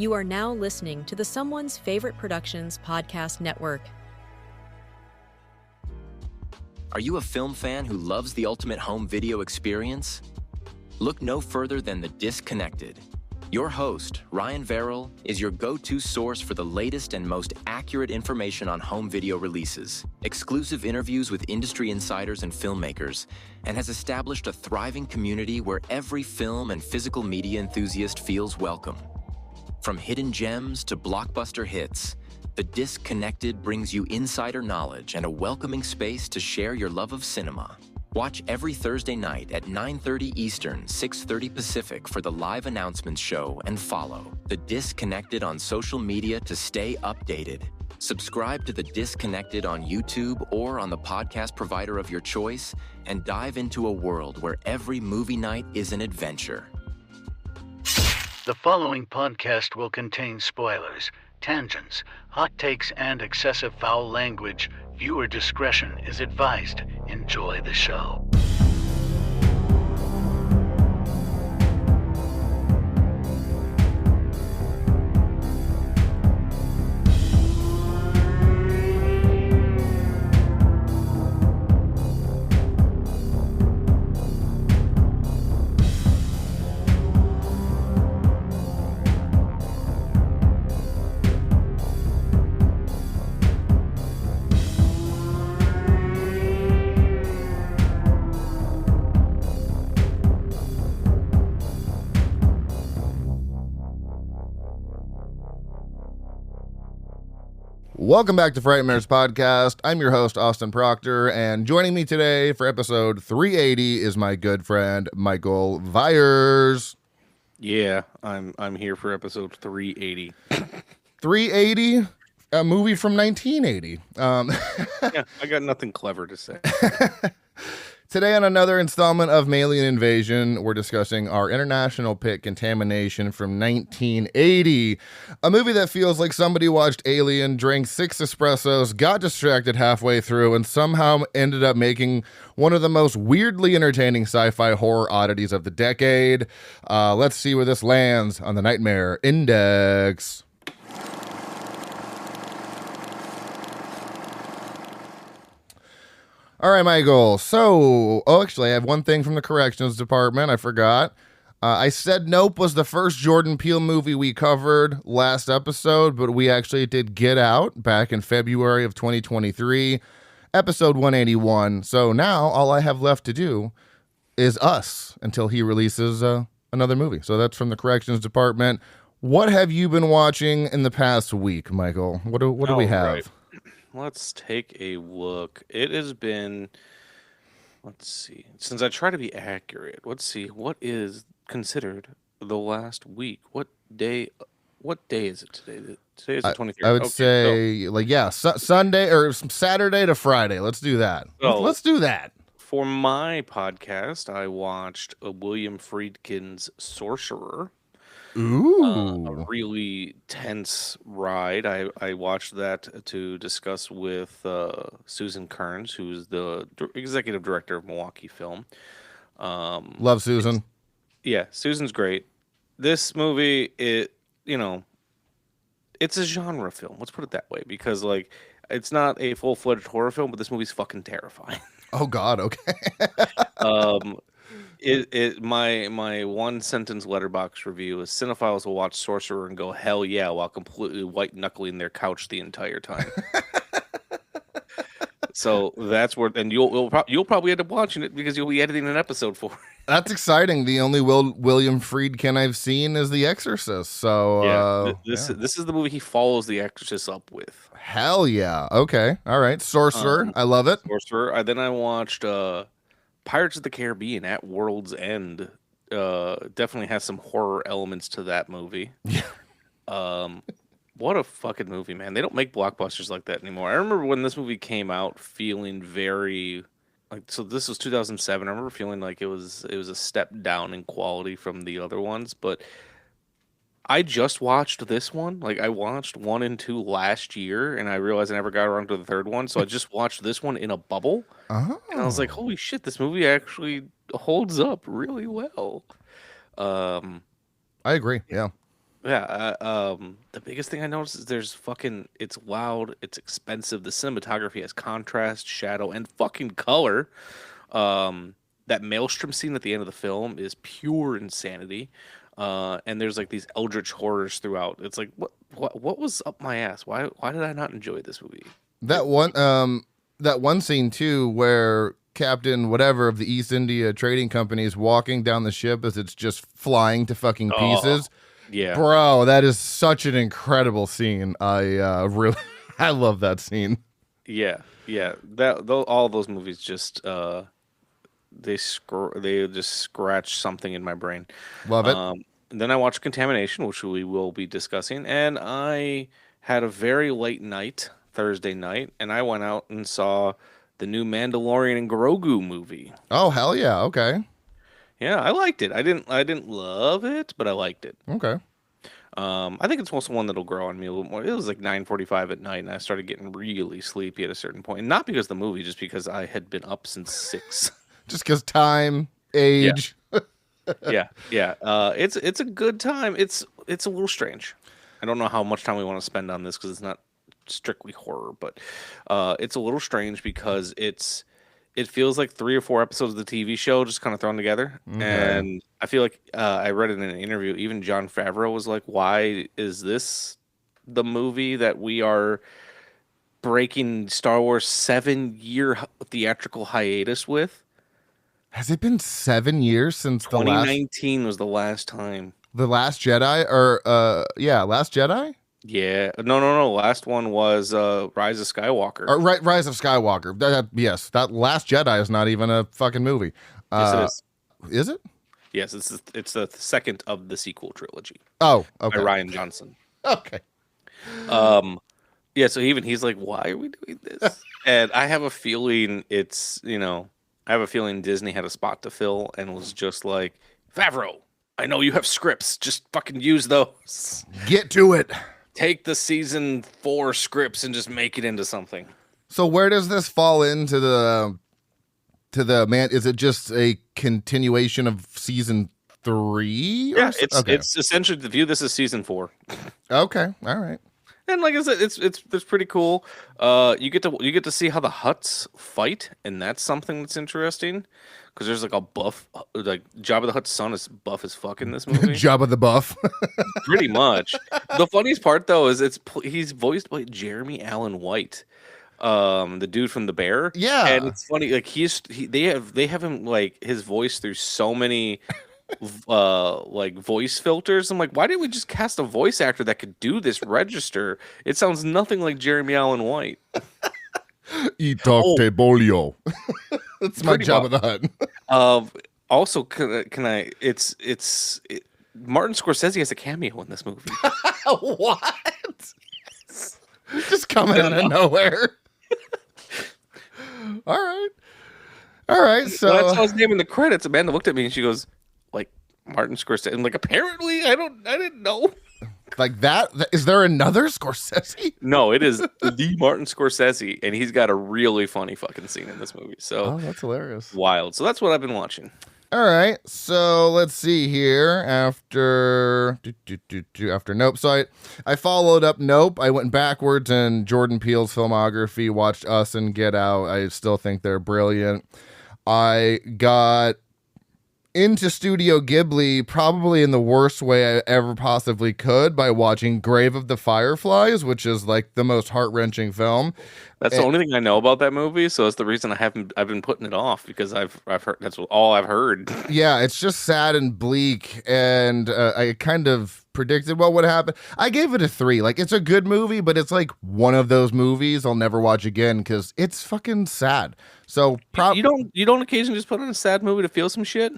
You are now listening to the Someone's Favorite Productions podcast network. Are you a film fan who loves the ultimate home video experience? Look no further than The Disconnected. Your host, Ryan Verrill, is your go-to source for the latest and most accurate information on home video releases, exclusive interviews with industry insiders and filmmakers, and has established a thriving community where every film and physical media enthusiast feels welcome. From hidden gems to blockbuster hits, The Disconnected brings you insider knowledge and a welcoming space to share your love of cinema. Watch every Thursday night at 9:30 Eastern, 6:30 Pacific for the live announcements show and follow The Disconnected on social media to stay updated. Subscribe to The Disconnected on YouTube or on the podcast provider of your choice and dive into a world where every movie night is an adventure. The following podcast will contain spoilers, tangents, hot takes, and excessive foul language. Viewer discretion is advised. Enjoy the show. Welcome back to Frightmares Podcast. I'm your host, Austin Proctor, and joining me today for episode 380 is my good friend, Michael Vyers. Yeah, I'm here for episode 380. 380? A movie from 1980. Yeah, I got nothing clever to say. Today on another installment of Maylien Invasion, we're discussing our international pick, Contamination from 1980. A movie that feels like somebody watched Alien, drank 6 espressos, got distracted halfway through, and somehow ended up making one of the most weirdly entertaining sci-fi horror oddities of the decade. Let's see where this lands on the Nightmare Index. All right, Michael. So, actually, I have one thing from the corrections department. I forgot. I said Nope was the first Jordan Peele movie we covered last episode, but we actually did Get Out back in February of 2023, episode 181. So now all I have left to do is Us until he releases another movie. So that's from the corrections department. What have you been watching in the past week, Michael? What do we have? Right. Let's take a look. It has been, let's see, since I try to be accurate, let's see, what is considered the last week? What day is it today? Today is the 23rd. I would say, Sunday or Saturday to Friday. Let's do that. Let's do that. For my podcast, I watched William Friedkin's Sorcerer. Ooh. A really tense ride. I watched that to discuss with Susan Kearns, who's the executive director of Milwaukee Film. Love Susan. Yeah, Susan's great. This movie, it's a genre film. Let's put it that way, because it's not a full-fledged horror film, but this movie's fucking terrifying. Oh God. Okay. My one sentence letterbox review is cinephiles will watch Sorcerer and go hell yeah while completely white knuckling their couch the entire time. So that's where, and you'll probably end up watching it because you'll be editing an episode for it. That's exciting. The only William Friedkin I've seen is The Exorcist. So this is the movie he follows The Exorcist up with. Hell yeah. Okay. All right. Sorcerer. I love it. Sorcerer. Then I watched Pirates of the Caribbean at World's End. Definitely has some horror elements to that movie. Yeah. What a fucking movie, man. They don't make blockbusters like that anymore. I remember when this movie came out feeling very so this was 2007. I remember feeling like it was a step down in quality from the other ones, but I just watched this one. I watched 1 and 2 last year, and I realized I never got around to the third one, so I just watched this one in a bubble. Oh. And I was like, holy shit, this movie actually holds up really well. I agree, yeah. The biggest thing I noticed is it's loud, it's expensive. The cinematography has contrast, shadow, and fucking color. That maelstrom scene at the end of the film is pure insanity. And there's like these eldritch horrors throughout. It's like what was up my ass? Why did I not enjoy this movie? That one scene too, where Captain whatever of the East India Trading Company is walking down the ship as it's just flying to fucking pieces. Yeah, bro, that is such an incredible scene. I really, I love that scene. yeah. All those movies just they just scratch something in my brain. Love it. Then I watched Contamination, which we will be discussing, and I had a very late night, Thursday night, and I went out and saw the new Mandalorian and Grogu movie. Oh hell yeah! Okay. Yeah, I liked it. I didn't love it, but I liked it. Okay. I think it's also one that'll grow on me a little more. It was like 9:45 at night, and I started getting really sleepy at a certain point. And not because of the movie, just because I had been up since 6. Just because time, age. Yeah. It's a good time. It's a little strange. I don't know how much time we want to spend on this because it's not strictly horror, but it's a little strange because it feels like 3 or 4 episodes of the TV show just kind of thrown together. Okay. And I feel like I read it in an interview. Even Jon Favreau was like, "Why is this the movie that we are breaking Star Wars 7-year theatrical hiatus with?" Has it been 7 years since 2019 was the last time. The Last Jedi, or Last Jedi? Yeah, no. Last one was Rise of Skywalker. Rise of Skywalker. Yes, that Last Jedi is not even a fucking movie. Yes, it is. Is it? Yes, it's the second of the sequel trilogy. Oh, okay. By Rian Johnson. Okay. Yeah. So he's like, "Why are we doing this?" And I have a feeling Disney had a spot to fill and was just like, "Favreau, I know you have scripts. Just fucking use those. Get to it. Take the season 4 scripts and just make it into something." So where does this fall into the man? Is it just a continuation of season 3? Yeah, it's essentially to view this as season 4. Okay, all right. And like I said, it's pretty cool. You get to see how the Hutts fight, and that's something that's interesting. Because there's like a buff, like Jabba the Hutt's son is buff as fuck in this movie. Jabba the Buff. Pretty much. The funniest part though is he's voiced by Jeremy Allen White, the dude from The Bear. Yeah, and it's funny. Like they have him like his voice through so many like voice filters. I'm like, why didn't we just cast a voice actor that could do this register? It sounds nothing like Jeremy Allen White. Bolio. That's my Jabba the Hutt. Also, can I? Martin Scorsese has a cameo in this movie. What? Just coming out of nowhere. All right. So well, that's how his name in the credits. Amanda looked at me and she goes, "Like Martin Scorsese." I'm like, apparently, I didn't know. Like that? Is there another Scorsese? No, it is the Martin Scorsese, and he's got a really funny fucking scene in this movie. So that's hilarious. Wild. So that's what I've been watching. All right. So let's see here. After Nope. So I followed up Nope. I went backwards in Jordan Peele's filmography, watched Us and Get Out. I still think they're brilliant. I got into Studio Ghibli probably in the worst way I ever possibly could by watching Grave of the Fireflies, which is like the most heart-wrenching film. That's the only thing I know about that movie, so it's the reason I've been putting it off, because I've heard that's all I've heard. Yeah, it's just sad and bleak, and I kind of predicted what would happen. I gave it a 3. Like, it's a good movie, but it's like one of those movies I'll never watch again because it's fucking sad. So you don't occasionally just put on a sad movie to feel some shit?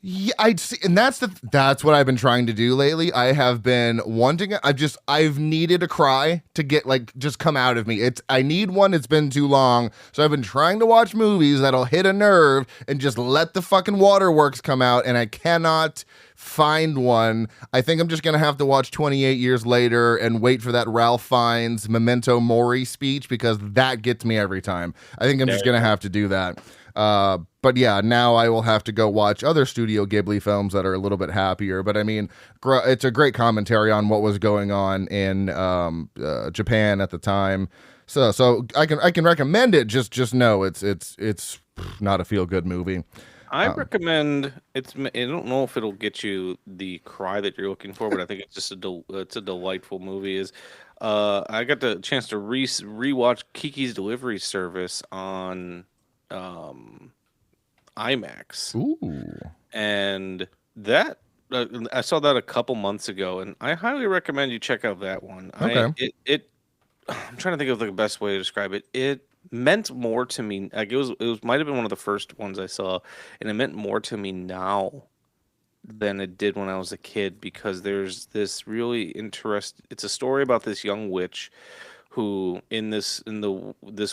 Yeah, I'd see, and that's what I've been trying to do lately. I have been wanting it. I've needed a cry to get just come out of me. I need one. It's been too long, so I've been trying to watch movies that'll hit a nerve and just let the fucking waterworks come out, and I cannot find one. I think I'm just gonna have to watch 28 Years Later and wait for that Ralph Fiennes Memento Mori speech, because that gets me every time. I think I'm just gonna have to do that. But yeah, now I will have to go watch other Studio Ghibli films that are a little bit happier. But I mean, it's a great commentary on what was going on in Japan at the time. So I can recommend it. Just know it's not a feel good movie. I recommend it's. I don't know if it'll get you the cry that you're looking for, but I think it's just it's a delightful movie. I got the chance to rewatch Kiki's Delivery Service on IMAX. Ooh, and that I saw that a couple months ago, and I highly recommend you check out that one. Okay. I'm trying to think of the best way to describe it. It meant more to me. Like it was might have been one of the first ones I saw, and it meant more to me now than it did when I was a kid, because there's this really it's a story about this young witch who this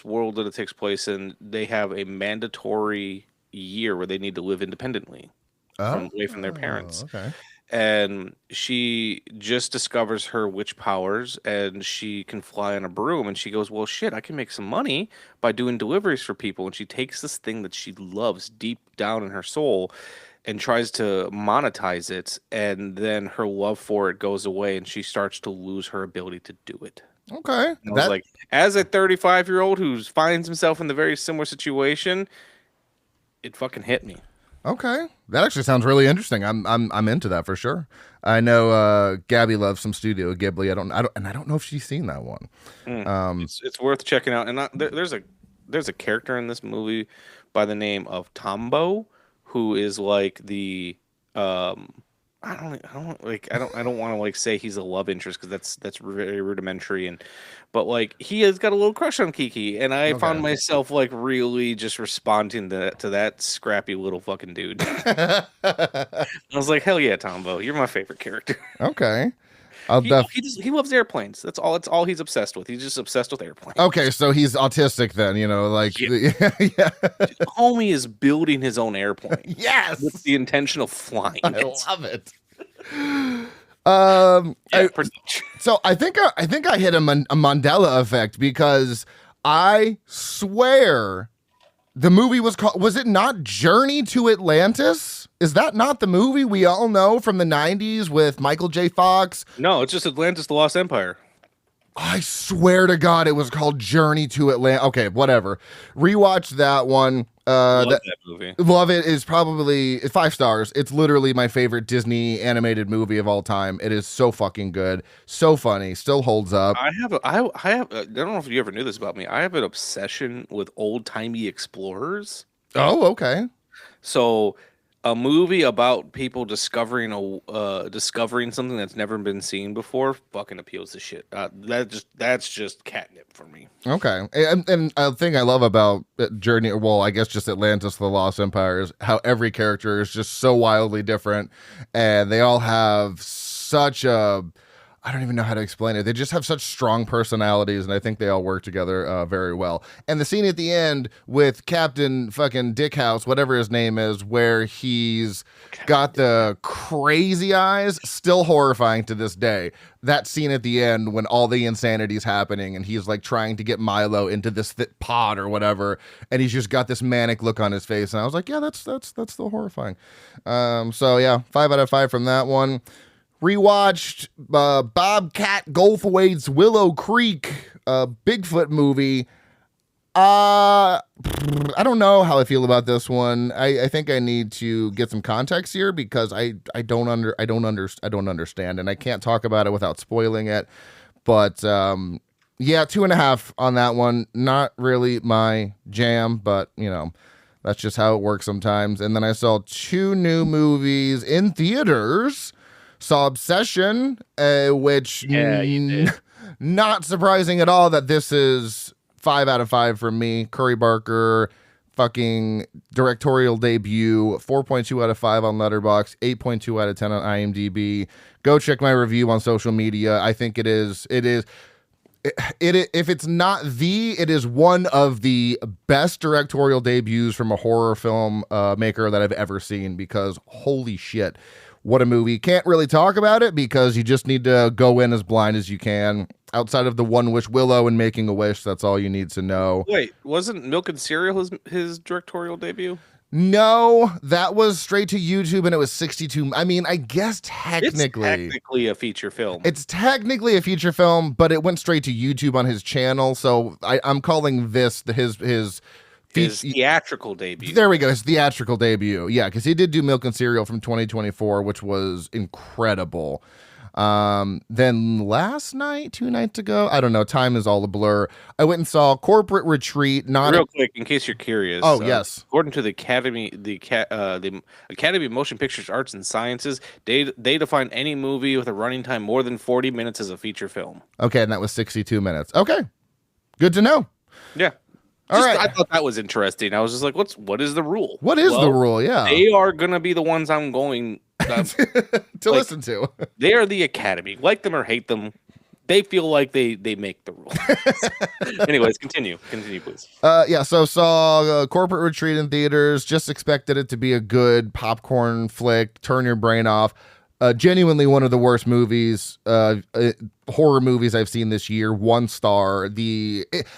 world that it takes place in, they have a mandatory year where they need to live independently away from their parents. Okay. And she just discovers her witch powers, and she can fly on a broom, and she goes, well, shit, I can make some money by doing deliveries for people. And she takes this thing that she loves deep down in her soul and tries to monetize it, and then her love for it goes away, and she starts to lose her ability to do it. Okay. And I was like, as a 35-year-old who finds himself in the very similar situation, it fucking hit me. Okay, that actually sounds really interesting. I'm into that for sure. I know Gabby loves some Studio Ghibli. I don't know if she's seen that one. It's worth checking out. And there's a character in this movie by the name of Tombo, who is like the I don't want to like say he's a love interest, because that's very rudimentary, but like he has got a little crush on Kiki, and I found myself like really just responding to that scrappy little fucking dude. I was like, hell yeah, Tombo, you're my favorite character. Okay. He loves airplanes. That's all he's obsessed with. He's just obsessed with airplanes. Okay, so he's autistic then, like yeah. Homie is building his own airplane. Yes, with the intention of flying. I love it. Pretty much. So I think I hit a Mandela effect, because I swear the movie was it not Journey to Atlantis? Is that not the movie we all know from the 90s with Michael J. Fox? No, it's just Atlantis, the Lost Empire. I swear to God, it was called Journey to Atlantis. Okay, whatever. Rewatch that one. Love that movie. Love it. Is probably 5 stars. It's literally my favorite Disney animated movie of all time. It is so fucking good, so funny, still holds up. I don't know if you ever knew this about me. I have an obsession with old timey explorers. Oh, okay. So a movie about people discovering something that's never been seen before fucking appeals to shit. That's just catnip for me. Okay, and a thing I love about Journey, well, I guess just Atlantis, the Lost Empire, is how every character is just so wildly different, and they all have such a, I don't even know how to explain it. They just have such strong personalities, and I think they all work together very well. And the scene at the end with Captain fucking Dickhouse, whatever his name is, where he's got the crazy eyes, still horrifying to this day. That scene at the end when all the insanity is happening, and he's like trying to get Milo into this pod or whatever, and he's just got this manic look on his face. And I was like, yeah, that's still horrifying. So yeah, 5 out of 5 from that one. Rewatched Bobcat Goldthwait's Willow Creek Bigfoot movie. I don't know how I feel about this one. I think I need to get some context here, because I don't understand, and I can't talk about it without spoiling it. But yeah, 2.5 on that one. Not really my jam, but that's just how it works sometimes. And then I saw 2 new movies in theaters. Saw Obsession, which not surprising at all that this is 5 out of 5 for me. Curry Barker, fucking directorial debut, 4.2 out of 5 on Letterboxd, 8.2 out of 10 on IMDb. Go check my review on social media. I think it is. If it's not it is one of the best directorial debuts from a horror film maker that I've ever seen, because holy shit. What a movie. Can't really talk about it because you just need to go in as blind as you can. Outside of the One Wish Willow and Making a Wish, that's all you need to know. Wait, wasn't Milk and Cereal his directorial debut? No, that was straight to YouTube, and it was 62. I mean, I guess technically... It's technically a feature film. It's technically a feature film, but it went straight to YouTube on his channel, so I'm calling this his theatrical debut. There we go, his theatrical debut. Yeah, because he did do Milk and Cereal from 2024, which was incredible. Then last night, 2 nights ago, I don't know, time is all a blur. I went and saw Corporate Retreat. Real quick, in case you're curious. Oh, yes. According to the Academy of Motion Pictures Arts and Sciences, they define any movie with a running time more than 40 minutes as a feature film. Okay, and that was 62 minutes. Okay, good to know. Yeah. All right. I thought that was interesting. I was just like, what is the rule? What is the rule? Yeah. They are going to be the ones I'm going to listen to. They are the Academy. Like them or hate them, they feel like they make the rules. Anyways, continue, please. So saw Corporate Retreat in theaters. Just expected it to be a good popcorn flick. Turn your brain off. Genuinely one of the worst movies, horror movies I've seen this year. 1 star.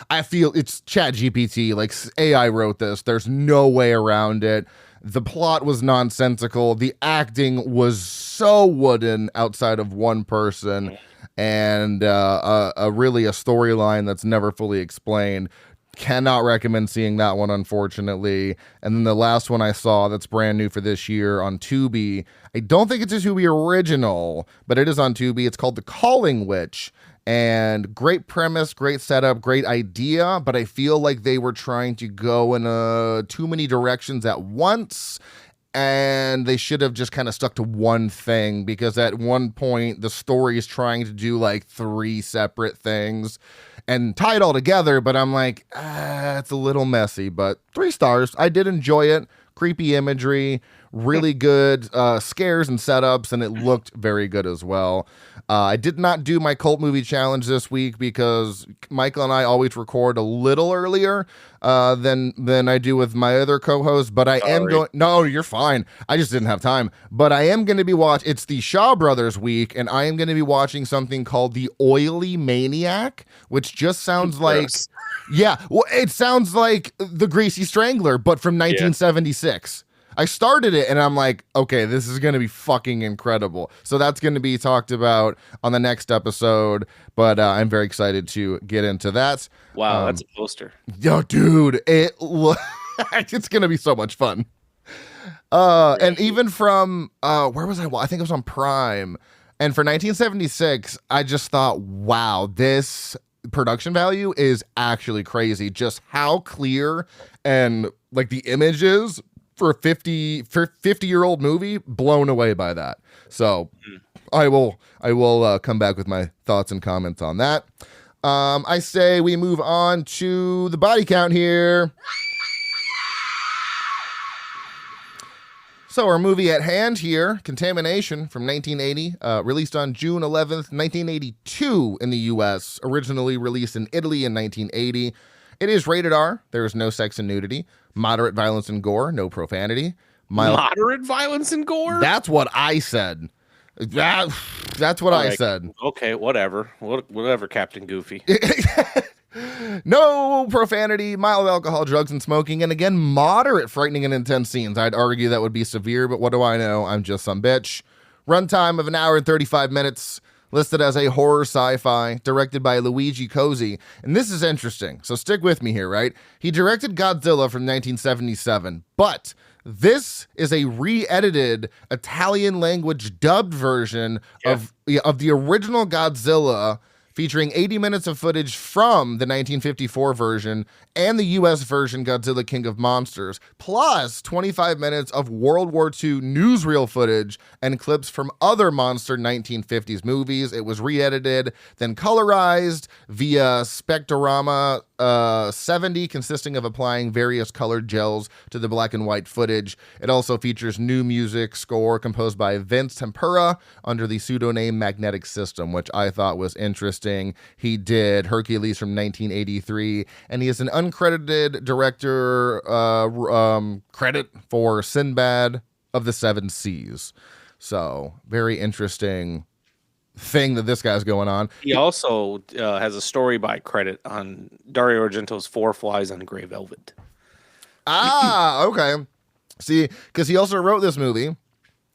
I feel it's ChatGPT, like AI wrote this. There's no way around it. The plot was nonsensical. The acting was so wooden outside of one person, and really a storyline that's never fully explained. Cannot recommend seeing that one, unfortunately. And then the last one I saw that's brand new for this year on Tubi. I don't think it's a Tubi original, but it is on Tubi. It's called The Calling Witch. And great premise, great setup, great idea. But I feel like they were trying to go in too many directions at once. And they should have just kind of stuck to one thing, because at one point the story is trying to do like 3 separate things and tie it all together. But I'm like, it's a little messy, but 3 stars. I did enjoy it. Creepy imagery, really good scares and setups, and it looked very good as well. I did not do my cult movie challenge this week because Michael and I always record a little earlier than I do with my other co-host, but I am going... No, you're fine. I just didn't have time. But I am going to be watching... It's the Shaw Brothers week, and I am going to be watching something called The Oily Maniac, which just sounds like... Yeah, well, it sounds like The Greasy Strangler, but from 1976. I started it and I'm like, okay, this is going to be fucking incredible. So that's going to be talked about on the next episode, but I'm very excited to get into that. Wow, that's a poster. Yo, dude, it's going to be so much fun. And even from, where was I? I think it was on Prime. And for 1976, I just thought, wow, this production value is actually crazy. Just how clear and like the images for a 50-year-old movie, blown away by that. So I will come back with my thoughts and comments on that. I say we move on to the body count here. So our movie at hand here, Contamination from 1980, released on June 11th, 1982 in the U.S., originally released in Italy in 1980. It is rated R. There is no sex and nudity. Moderate violence and gore. No profanity. Moderate violence and gore? That's what I said. That's what I said. Okay, whatever. Whatever, Captain Goofy. No profanity, mild alcohol, drugs, and smoking. And again, moderate frightening and intense scenes. I'd argue that would be severe, but what do I know? I'm just some bitch. Runtime of 1 hour and 35 minutes. Listed as a horror sci-fi, directed by Luigi Cozzi. And this is interesting, so stick with me here, right? He directed Godzilla from 1977, but this is a re-edited Italian language dubbed version of the original Godzilla, featuring 80 minutes of footage from the 1954 version and the U.S. version Godzilla King of Monsters, plus 25 minutes of World War II newsreel footage and clips from other monster 1950s movies. It was re-edited, then colorized via Spectrorama 70, consisting of applying various colored gels to the black and white footage. It also features new music score composed by Vince Tempera under the pseudonym Magnetic System, which I thought was interesting. He did Hercules from 1983, and he is an uncredited director credit for Sinbad of the Seven Seas. So very interesting thing that this guy's going on. He also has a story by credit on Dario Argento's Four Flies on Grey Velvet. Okay. See, because he also wrote this movie,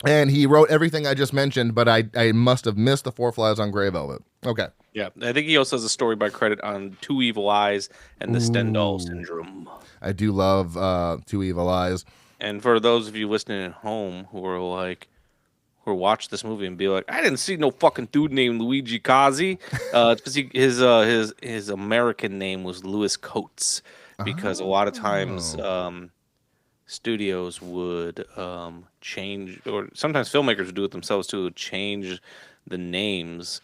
and he wrote everything I just mentioned, but I must have missed the Four Flies on Grey Velvet. Okay. Yeah, I think he also has a story by credit on Two Evil Eyes and the Stendhal Syndrome. I do love Two Evil Eyes. And for those of you listening at home who watch this movie and be like, I didn't see no fucking dude named Luigi Cozzi. It's because his American name was Louis Coates. Because a lot of times studios would change, or sometimes filmmakers would do it themselves too, would change the names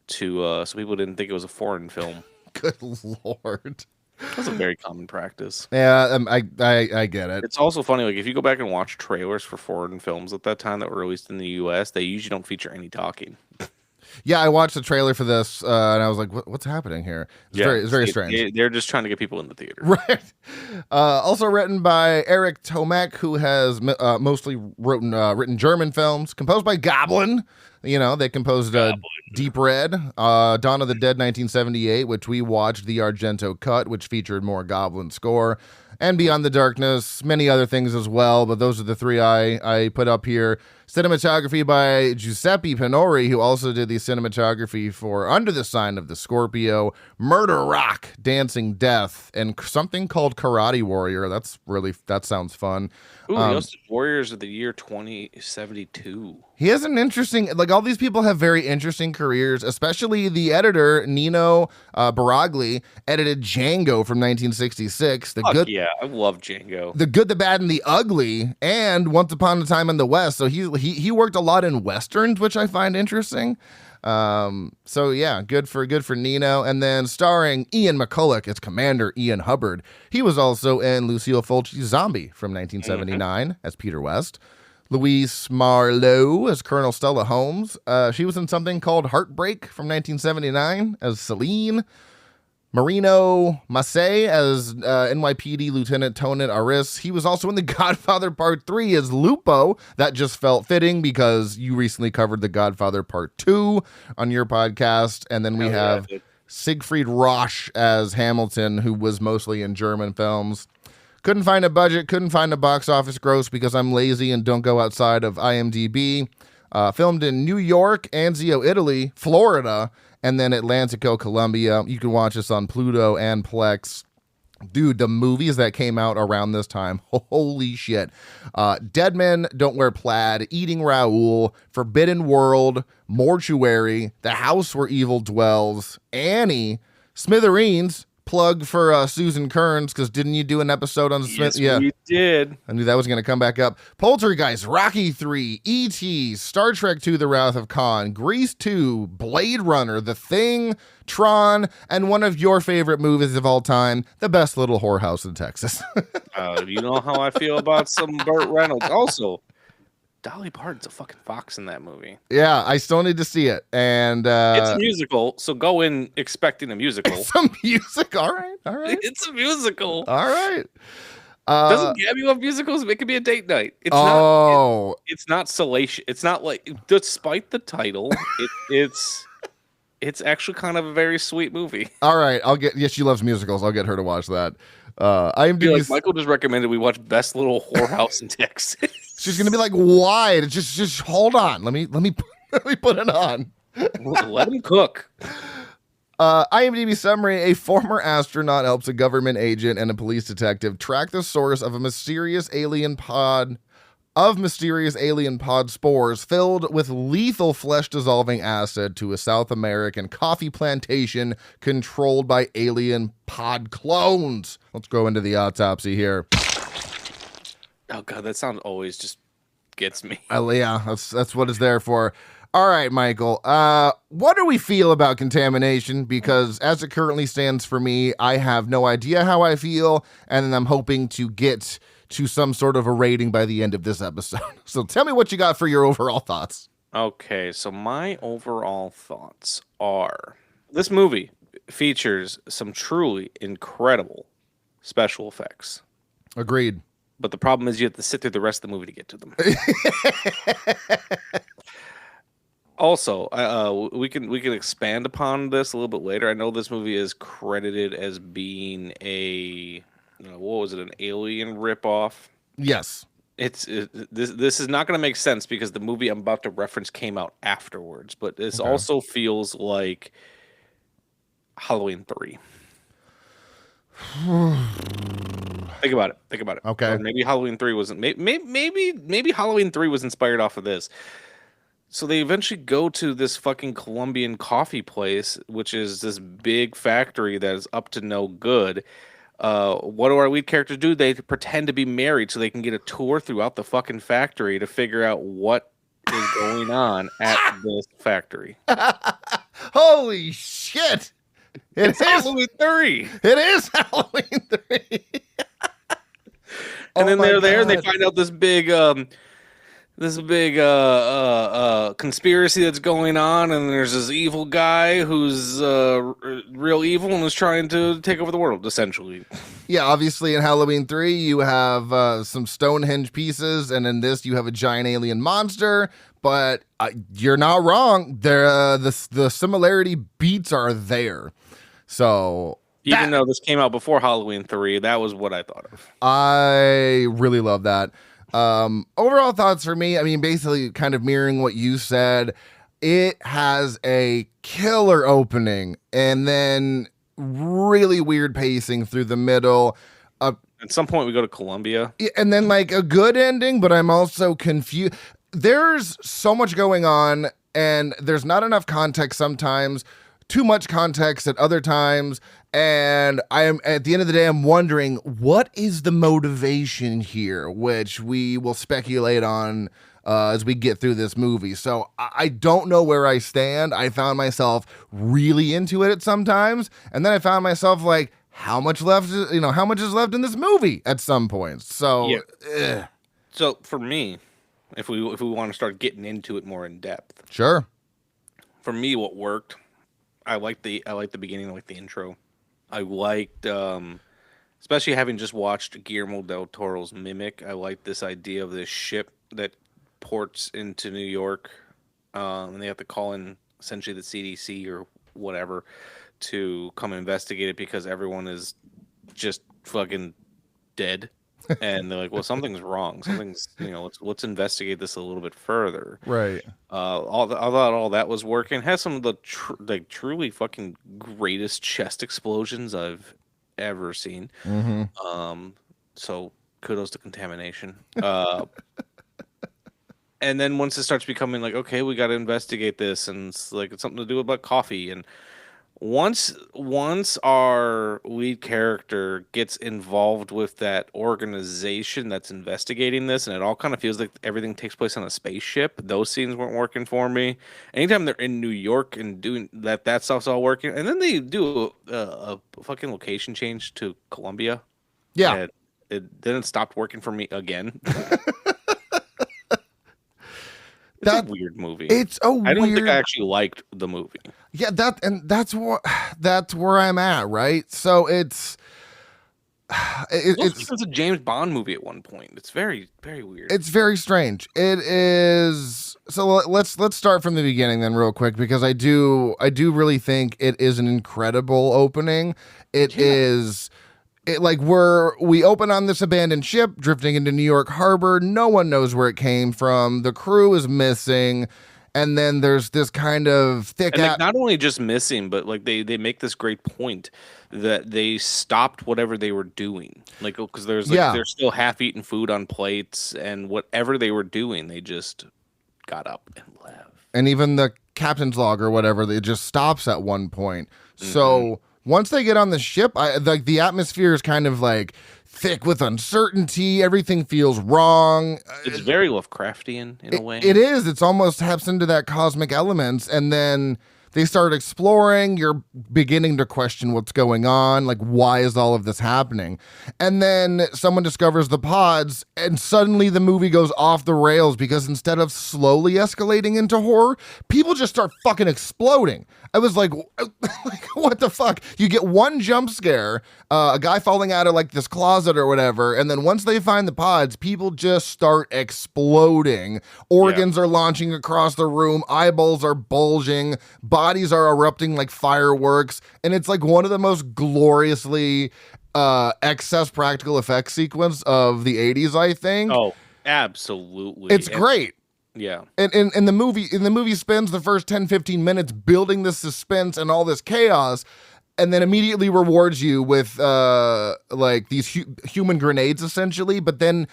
to so people didn't think it was a foreign film. Good Lord. That's a very common practice. Yeah, I get it. It's also funny, like if you go back and watch trailers for foreign films at that time that were released in the U.S., they usually don't feature any talking. Yeah, I watched the trailer for this, and I was like, what's happening here? It's very strange. They're just trying to get people in the theater. Right. Also written by Eric Tomek, who has mostly written German films, composed by Goblin. You know, they composed Deep Red, Dawn of the Dead 1978, which we watched the Argento cut, which featured more Goblin score, and Beyond the Darkness, many other things as well, but those are the three I put up here. Cinematography by Giuseppe Pinori, who also did the cinematography for Under the Sign of the Scorpio, Murder Rock, Dancing Death, and something called Karate Warrior. That sounds fun. Ooh, he also did Warriors of the Year 2072. He has an interesting, like all these people have very interesting careers, especially the editor, Nino Baragli, edited Django from 1966. Yeah, I love Django. The Good, the Bad, and the Ugly, and Once Upon a Time in the West. So he worked a lot in Westerns, which I find interesting. So yeah, good for Nino. And then starring Ian McCulloch as Commander Ian Hubbard. He was also in Lucille Fulci's Zombie from 1979 as Peter West. Louise Marlowe as Colonel Stella Holmes. She was in something called Heartbreak from 1979 as Celine. Marino Massey as NYPD Lieutenant Tonit Aris. He was also in The Godfather Part 3 as Lupo. That just felt fitting because you recently covered The Godfather Part 2 on your podcast. And then we have Siegfried Roche as Hamilton, who was mostly in German films. Couldn't find a budget, couldn't find a box office gross because I'm lazy and don't go outside of IMDb. Filmed in New York, Anzio, Italy, Florida, and then Atlantico, Colombia. You can watch this on Pluto and Plex. Dude, the movies that came out around this time, holy shit. Dead Men Don't Wear Plaid, Eating Raoul, Forbidden World, Mortuary, The House Where Evil Dwells, Annie, Smithereens, plug for Susan Kearns, because didn't you do an episode on Smith? Yeah, we did. I knew that was going to come back up. Poltergeist, Rocky 3, E.T., Star Trek II, The Wrath of Khan, Grease 2, Blade Runner, The Thing, Tron, and one of your favorite movies of all time, The Best Little Whorehouse in Texas. You know how I feel about some Burt Reynolds. Also, Dolly Parton's a fucking fox in that movie. Yeah, I still need to see it. And it's a musical, so go in expecting a musical. It's a music. All right. It's a musical. All right. Doesn't Gabby love musicals? It could be a date night. It's not salacious. It's not like, despite the title, it's actually kind of a very sweet movie. All right, she loves musicals. I'll get her to watch that. IMDb. Michael just recommended we watch Best Little Whorehouse in Texas. She's gonna be like, "Why? Just hold on. Let me put it on. Let him cook." IMDb summary: a former astronaut helps a government agent and a police detective track the source of mysterious alien pod spores filled with lethal flesh-dissolving acid to a South American coffee plantation controlled by alien pod clones. Let's go into the autopsy here. Oh god, that sound always just gets me. Yeah, that's what it's there for. All right, Michael. What do we feel about Contamination? Because as it currently stands for me, I have no idea how I feel, and I'm hoping to get to some sort of a rating by the end of this episode. So tell me what you got for your overall thoughts. Okay, so my overall thoughts are, this movie features some truly incredible special effects. Agreed. But the problem is you have to sit through the rest of the movie to get to them. Also, we can expand upon this a little bit later. I know this movie is credited as being what was it, an Alien ripoff? Yes. This is not going to make sense because the movie I'm about to reference came out afterwards, but this also feels like Halloween 3. Think about it. Okay. Or maybe Halloween 3 wasn't. Maybe Halloween 3 was inspired off of this. So they eventually go to this fucking Colombian coffee place, which is this big factory that is up to no good. What do our lead characters do? They pretend to be married so they can get a tour throughout the fucking factory to figure out what is going on at this factory. Holy shit! It's Halloween 3. It is Halloween 3. And then they're there and they find out this big conspiracy that's going on, and there's this evil guy who's real evil and is trying to take over the world, essentially. Yeah, obviously in Halloween 3 you have some Stonehenge pieces, and in this you have a giant alien monster, but you're not wrong. The similarity beats are there. So even though this came out before Halloween 3, that was what I thought of. I really love that. Overall thoughts for me, I mean, basically kind of mirroring what you said. It has a killer opening and then really weird pacing through the middle. At some point we go to Colombia. And then like a good ending, but I'm also confused. There's so much going on and there's not enough context sometimes, too much context at other times. And I am, at the end of the day, I'm wondering, what is the motivation here, which we will speculate on as we get through this movie. So I don't know where I stand. I found myself really into it at sometimes, and then I found myself like, how much is left in this movie at some points. So, yeah. So for me, if we want to start getting into it more in depth, sure. For me, what worked, I liked the beginning, I liked the intro. I liked, especially having just watched Guillermo del Toro's Mimic, I liked this idea of this ship that ports into New York, and they have to call in essentially the CDC or whatever to come investigate it because everyone is just fucking dead. And they're like, well, something's wrong. Something's, let's investigate this a little bit further. Right. I thought all that was working. It has some of the truly fucking greatest chest explosions I've ever seen. Mm-hmm. So kudos to Contamination. And then once it starts becoming like, okay, we got to investigate this, and it's like it's something to do about coffee, and once our lead character gets involved with that organization that's investigating this, and it all kind of feels like everything takes place on a spaceship, those scenes weren't working for me. Anytime they're in New York and doing that stuff's all working, and then they do a fucking location change to Colombia. Yeah, it stopped working for me again. It's a weird movie. I don't think I actually liked the movie. Yeah, that's where I'm at, right? So it's a James Bond movie at one point. It's very, very weird. It's very strange. It is. So let's start from the beginning then, real quick, because I do really think it is an incredible opening. It is. We open on this abandoned ship drifting into New York Harbor. No one knows where it came from. The crew is missing. And then there's this kind of thick... And not only just missing, but like they make this great point that they stopped whatever they were doing. Like, because there's still half-eaten food on plates, and whatever they were doing, they just got up and left. And even the captain's log or whatever, it just stops at one point. Mm-hmm. So... Once they get on the ship, the atmosphere is kind of like thick with uncertainty. Everything feels wrong. It's very Lovecraftian in a way. It is. It's almost taps into that cosmic elements. And then They start exploring. You're beginning to question what's going on. Like, why is all of this happening? And then someone discovers the pods, and suddenly the movie goes off the rails because instead of slowly escalating into horror, people just start fucking exploding. I was like, what the fuck? You get one jump scare, a guy falling out of like this closet or whatever, and then once they find the pods, people just start exploding. Organs are launching across the room, eyeballs are bulging, bodies are erupting like fireworks, and it's like one of the most gloriously excess practical effects sequence of the 80s, I think. Oh, absolutely. It's great. Yeah. And the movie spends the first 10-15 minutes building this suspense and all this chaos, and then immediately rewards you with like these human grenades essentially, but then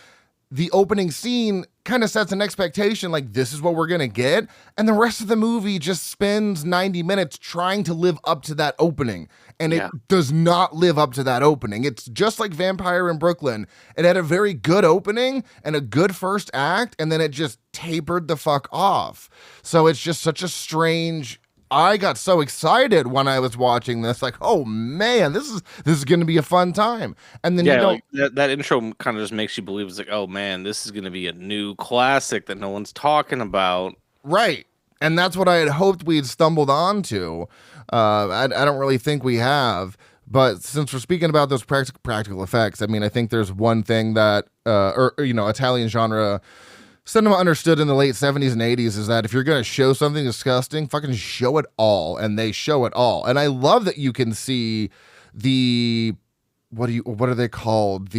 the opening scene kind of sets an expectation like this is what we're going to get. And the rest of the movie just spends 90 minutes trying to live up to that opening. And it does not live up to that opening. It's just like Vampire in Brooklyn. It had a very good opening and a good first act, and then it just tapered the fuck off. So it's just such a strange... I got so excited when I was watching this, like, oh man, this is going to be a fun time. And then like that intro kind of just makes you believe it's like, oh man, this is going to be a new classic that no one's talking about. Right. And that's what I had hoped we'd stumbled onto. I don't really think we have. But since we're speaking about those practical effects, I mean, I think there's one thing that, Italian genre cinema understood in the late 70s and 80s is that if you're going to show something disgusting, fucking show it all. And they show it all. And I love that you can see what are they called?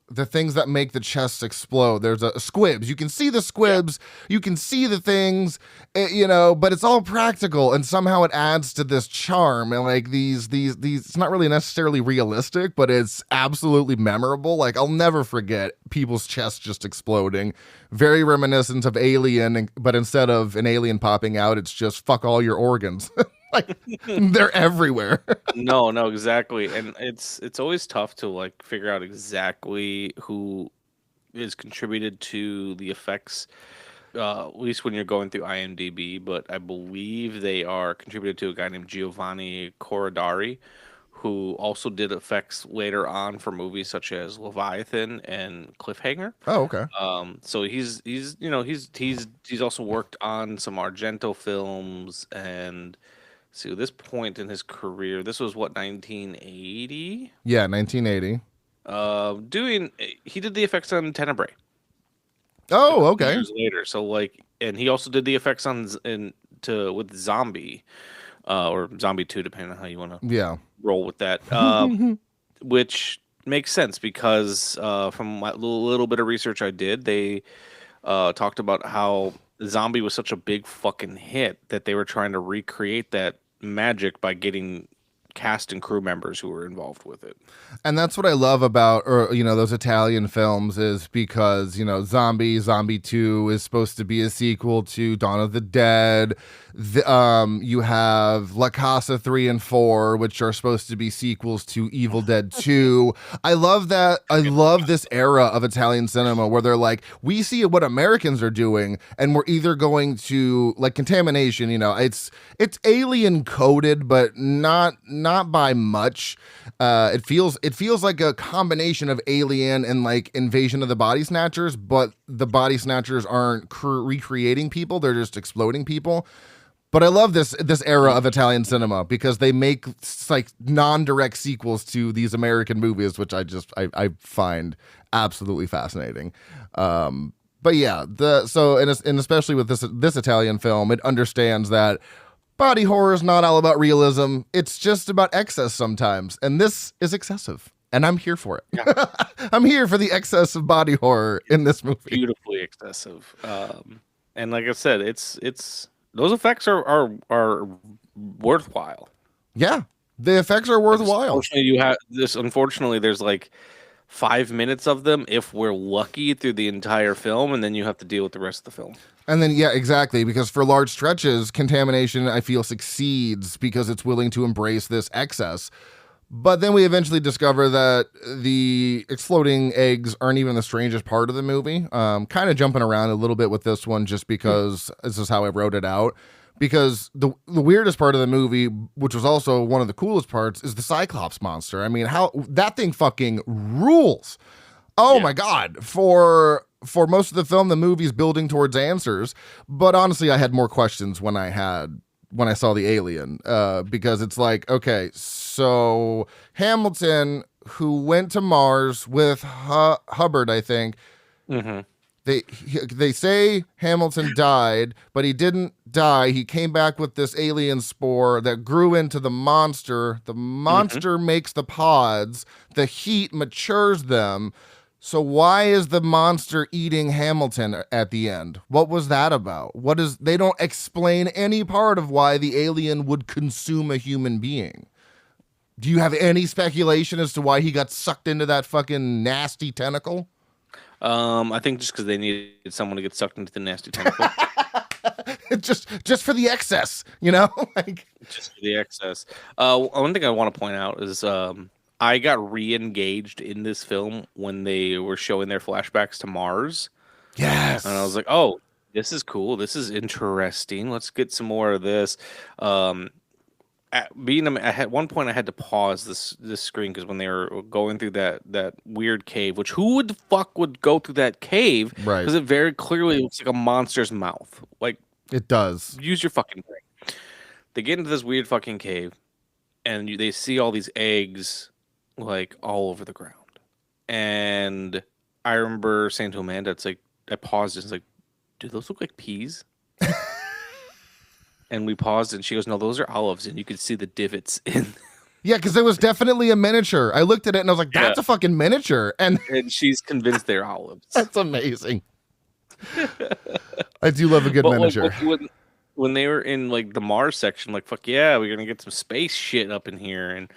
The things that make the chests explode. There's squibs. You can see the squibs. You can see the things, but it's all practical, and somehow it adds to this charm. And like these, it's not really necessarily realistic, but it's absolutely memorable. Like I'll never forget people's chests just exploding. Very reminiscent of Alien, but instead of an alien popping out, it's just fuck all your organs. Like they're everywhere. No, exactly. And it's always tough to like figure out exactly who is contributed to the effects, at least when you're going through IMDb, but I believe they are contributed to a guy named Giovanni Corradari, who also did effects later on for movies such as Leviathan and Cliffhanger. Oh, okay. So he's also worked on some Argento films, and see, at this point in his career, this was what, 1980? Yeah, 1980. He did the effects on Tenebrae. Oh, okay. Years later, so like, and he also did the effects with Zombie, or Zombie 2, depending on how you want to roll with that. Which makes sense because from my little bit of research I did, they talked about how Zombie was such a big fucking hit that they were trying to recreate that magic by getting cast and crew members who were involved with it. And that's what I love about, those Italian films, is because, Zombie 2 is supposed to be a sequel to Dawn of the Dead. You have La Casa 3 and 4, which are supposed to be sequels to Evil Dead 2. I love that. I love this era of Italian cinema where they're like, we see what Americans are doing, and we're either going to, like Contamination, it's alien coded, but not by much. It feels like a combination of Alien and like Invasion of the Body Snatchers, but the Body Snatchers aren't recreating people; they're just exploding people. But I love this era of Italian cinema because they make like non-direct sequels to these American movies, which I find absolutely fascinating. But yeah, and especially with this Italian film, it understands that body horror is not all about realism. It's just about excess sometimes. And this is excessive. And I'm here for it. Yeah. I'm here for the excess of body horror in this movie. Beautifully excessive. And like I said, it's those effects are worthwhile. Yeah. The effects are worthwhile. Unfortunately, there's like 5 minutes of them if we're lucky through the entire film, and then you have to deal with the rest of the film. And then, yeah, exactly, because for large stretches, Contamination, I feel, succeeds because it's willing to embrace this excess. But then we eventually discover that the exploding eggs aren't even the strangest part of the movie. Kind of jumping around a little bit with this one just because this is how I wrote it out. because the weirdest part of the movie, which was also one of the coolest parts, is the Cyclops monster. I mean, how that thing fucking rules. Oh my God. For most of the film, the movie's building towards answers, but honestly, I had more questions when I saw the alien, because it's like, okay, so Hamilton, who went to Mars with Hubbard, I think, they say Hamilton died, but he didn't die. He came back with this alien spore that grew into the monster. The monster makes the pods. The heat matures them. So why is the monster eating Hamilton at the end? What was that about? They don't explain any part of why the alien would consume a human being. Do you have any speculation as to why he got sucked into that fucking nasty tentacle? I think just because they needed someone to get sucked into the nasty tentacle. just for the excess, like just for the excess. One thing I want to point out is I got re-engaged in this film when they were showing their flashbacks to Mars. Yes. And I was like, oh, this is cool. This is interesting. Let's get some more of this. At one point I had to pause this screen because when they were going through that weird cave, which who would fuck would go through that cave? Right. Because it very clearly looks like a monster's mouth. Like it does. Use your fucking brain. They get into this weird fucking cave, and they see all these eggs like all over the ground. And I remember saying to Amanda, it's like I paused and it's like, do those look like peas? And we paused and she goes, no, those are olives, and you could see the divots in. Yeah, because it was definitely a miniature. I looked at it and I was like, that's a fucking miniature. And she's convinced they're olives. That's amazing. I do love a good miniature. When they were in like the Mars section, like, fuck yeah, we're gonna get some space shit up in here. And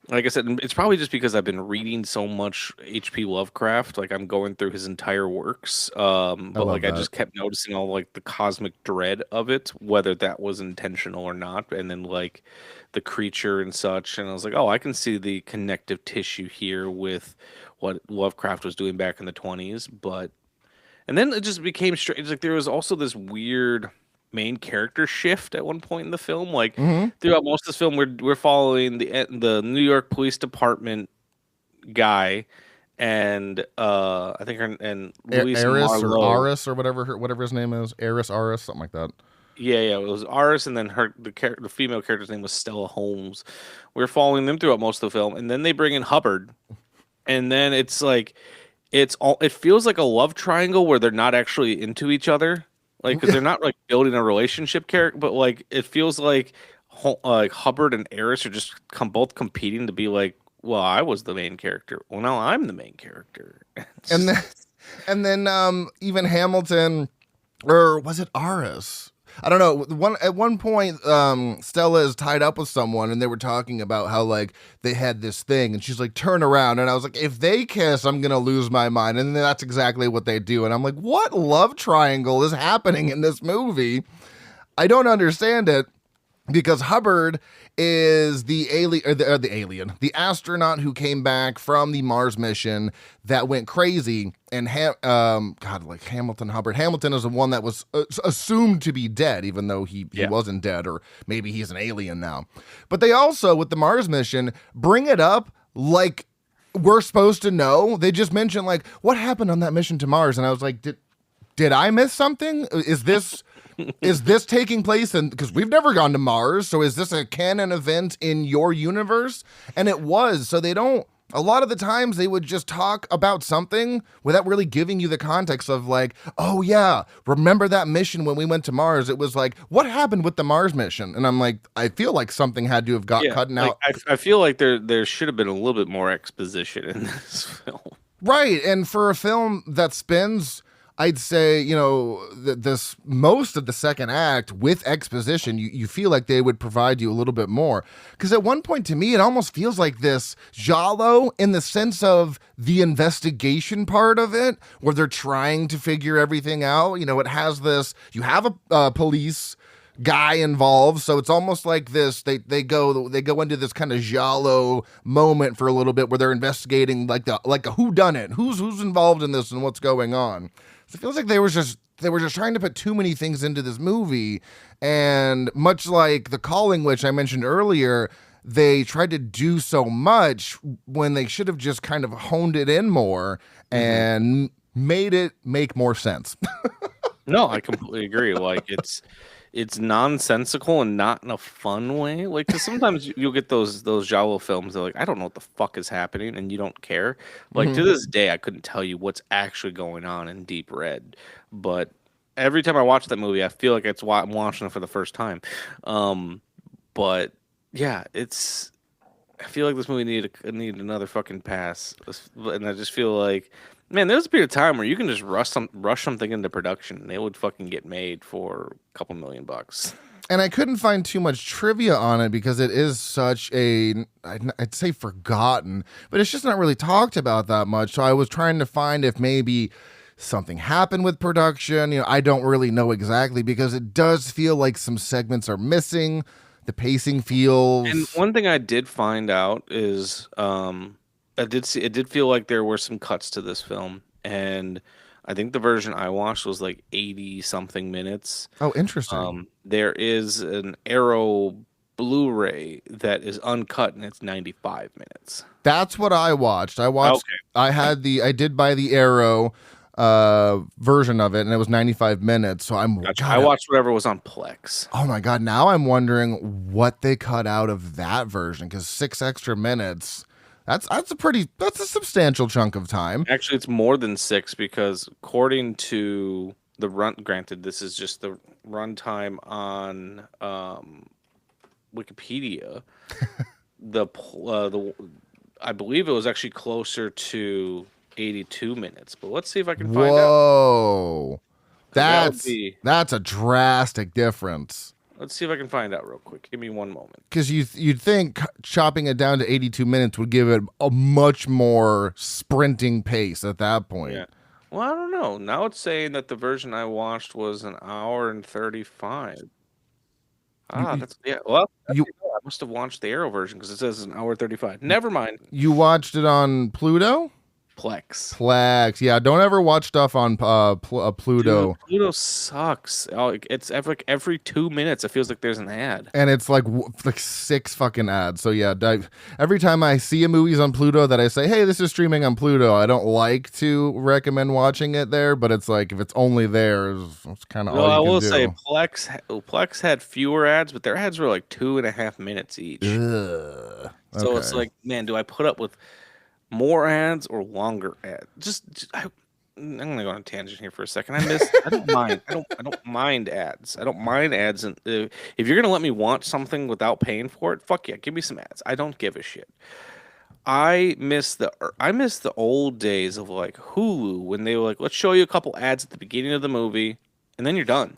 like I said, it's probably just because I've been reading so much H.P. Lovecraft. Like I'm going through his entire works. But like I just kept noticing all like the cosmic dread of it, whether that was intentional or not. And then like the creature and such. And I was like, oh, I can see the connective tissue here with what Lovecraft was doing back in the 1920s. And then it just became strange. Like there was also this weird main character shift at one point in the film. Like throughout most of this film, we're following the New York Police Department guy, and I think and Luis Aris Marlowe. or Aris or whatever his name is, Aris, something like that. Yeah, it was Aris, and then the female character's name was Stella Holmes. We're following them throughout most of the film, and then they bring in Hubbard, and then it's like it feels like a love triangle where they're not actually into each other. Like, because they're not like building a relationship character, but like it feels like Hubbard and Eris are just both competing to be like, well, I was the main character. Well, now I'm the main character. and then even Hamilton, or was it Aris? I don't know. At one point, Stella is tied up with someone, and they were talking about how like they had this thing, and she's like, "Turn around," and I was like, "If they kiss, I'm gonna lose my mind." And then that's exactly what they do, and I'm like, "What love triangle is happening in this movie?" I don't understand it. Because Hubbard is the astronaut who came back from the Mars mission that went crazy, and Hamilton Hubbard. Hamilton is the one that was assumed to be dead, even though he wasn't dead, or maybe he's an alien now. But they also, with the Mars mission, bring it up like we're supposed to know. They just mention like what happened on that mission to Mars, and I was like, did I miss something? Is this taking place because we've never gone to Mars, so is this a canon event in your universe? And it was. So a lot of the times they would just talk about something without really giving you the context of like, oh yeah, remember that mission when we went to Mars? It was like, what happened with the Mars mission? And I'm like, I feel like something had to have got cut out. I feel like there should have been a little bit more exposition in this film. Right. And for a film that spends, I'd say, this most of the second act with exposition, you feel like they would provide you a little bit more. Because at one point, to me, it almost feels like this giallo in the sense of the investigation part of it, where they're trying to figure everything out. It has this, you have a police guy involved, so it's almost like this, they go into this kind of giallo moment for a little bit where they're investigating like a whodunit, who's involved in this and what's going on. So it feels like they were just trying to put too many things into this movie. And much like The Calling, which I mentioned earlier, they tried to do so much when they should have just kind of honed it in more and made it make more sense. No, I completely agree. Like it's nonsensical and not in a fun way. Like, because sometimes you'll get those giallo films that are like, I don't know what the fuck is happening, and you don't care. Like to this day, I couldn't tell you what's actually going on in Deep Red, but every time I watch that movie, I feel like I'm watching it for the first time. But yeah, I feel like this movie needed another fucking pass, and I just feel like, man, there's a period of time where you can just rush something into production and it would fucking get made for a couple $1 million. And I couldn't find too much trivia on it because it is such I'd say forgotten, but it's just not really talked about that much. So I was trying to find if maybe something happened with production. I don't really know exactly because it does feel like some segments are missing. The pacing feels. And one thing I did find out is it did feel like there were some cuts to this film, and I think the version I watched was like 80 something minutes. Oh, interesting. There is an Arrow Blu-ray that is uncut and it's 95 minutes. That's what I watched. I did buy the Arrow version of it, and it was 95 minutes. So I watched whatever was on Plex. Oh my god! Now I'm wondering what they cut out of that version, because 6 extra minutes. That's a substantial chunk of time. Actually, it's more than 6 because according to the run, granted, this is just the runtime on Wikipedia. I believe it was actually closer to 82 minutes, but let's see if I can find out. Whoa, that's a drastic difference. Let's see if I can find out real quick. Give me one moment. Because you'd think chopping it down to 82 minutes would give it a much more sprinting pace at that point. Yeah. Well, I don't know. Now it's saying that the version I watched was 1 hour and 35. Well, I must have watched the Arrow version because it says 1 hour 35. Never mind. You watched it on Pluto? Plex. Yeah, don't ever watch stuff on Pluto. Dude, Pluto sucks. It's every 2 minutes it feels like there's an ad, and it's like 6 fucking ads. So yeah, every time I see a movie's on Pluto that I say, hey, this is streaming on Pluto, I don't like to recommend watching it there, but it's like if it's only there, it's kind of all you can do. I will say Plex had fewer ads, but their ads were like 2.5 minutes each. Ugh. So it's like, man, do I put up with more ads or longer ads? I'm gonna go on a tangent here for a second. I don't mind ads. I don't mind ads, and if you're gonna let me watch something without paying for it, fuck yeah, give me some ads. I don't give a shit. I miss the old days of like Hulu when they were like, let's show you a couple ads at the beginning of the movie, and then you're done.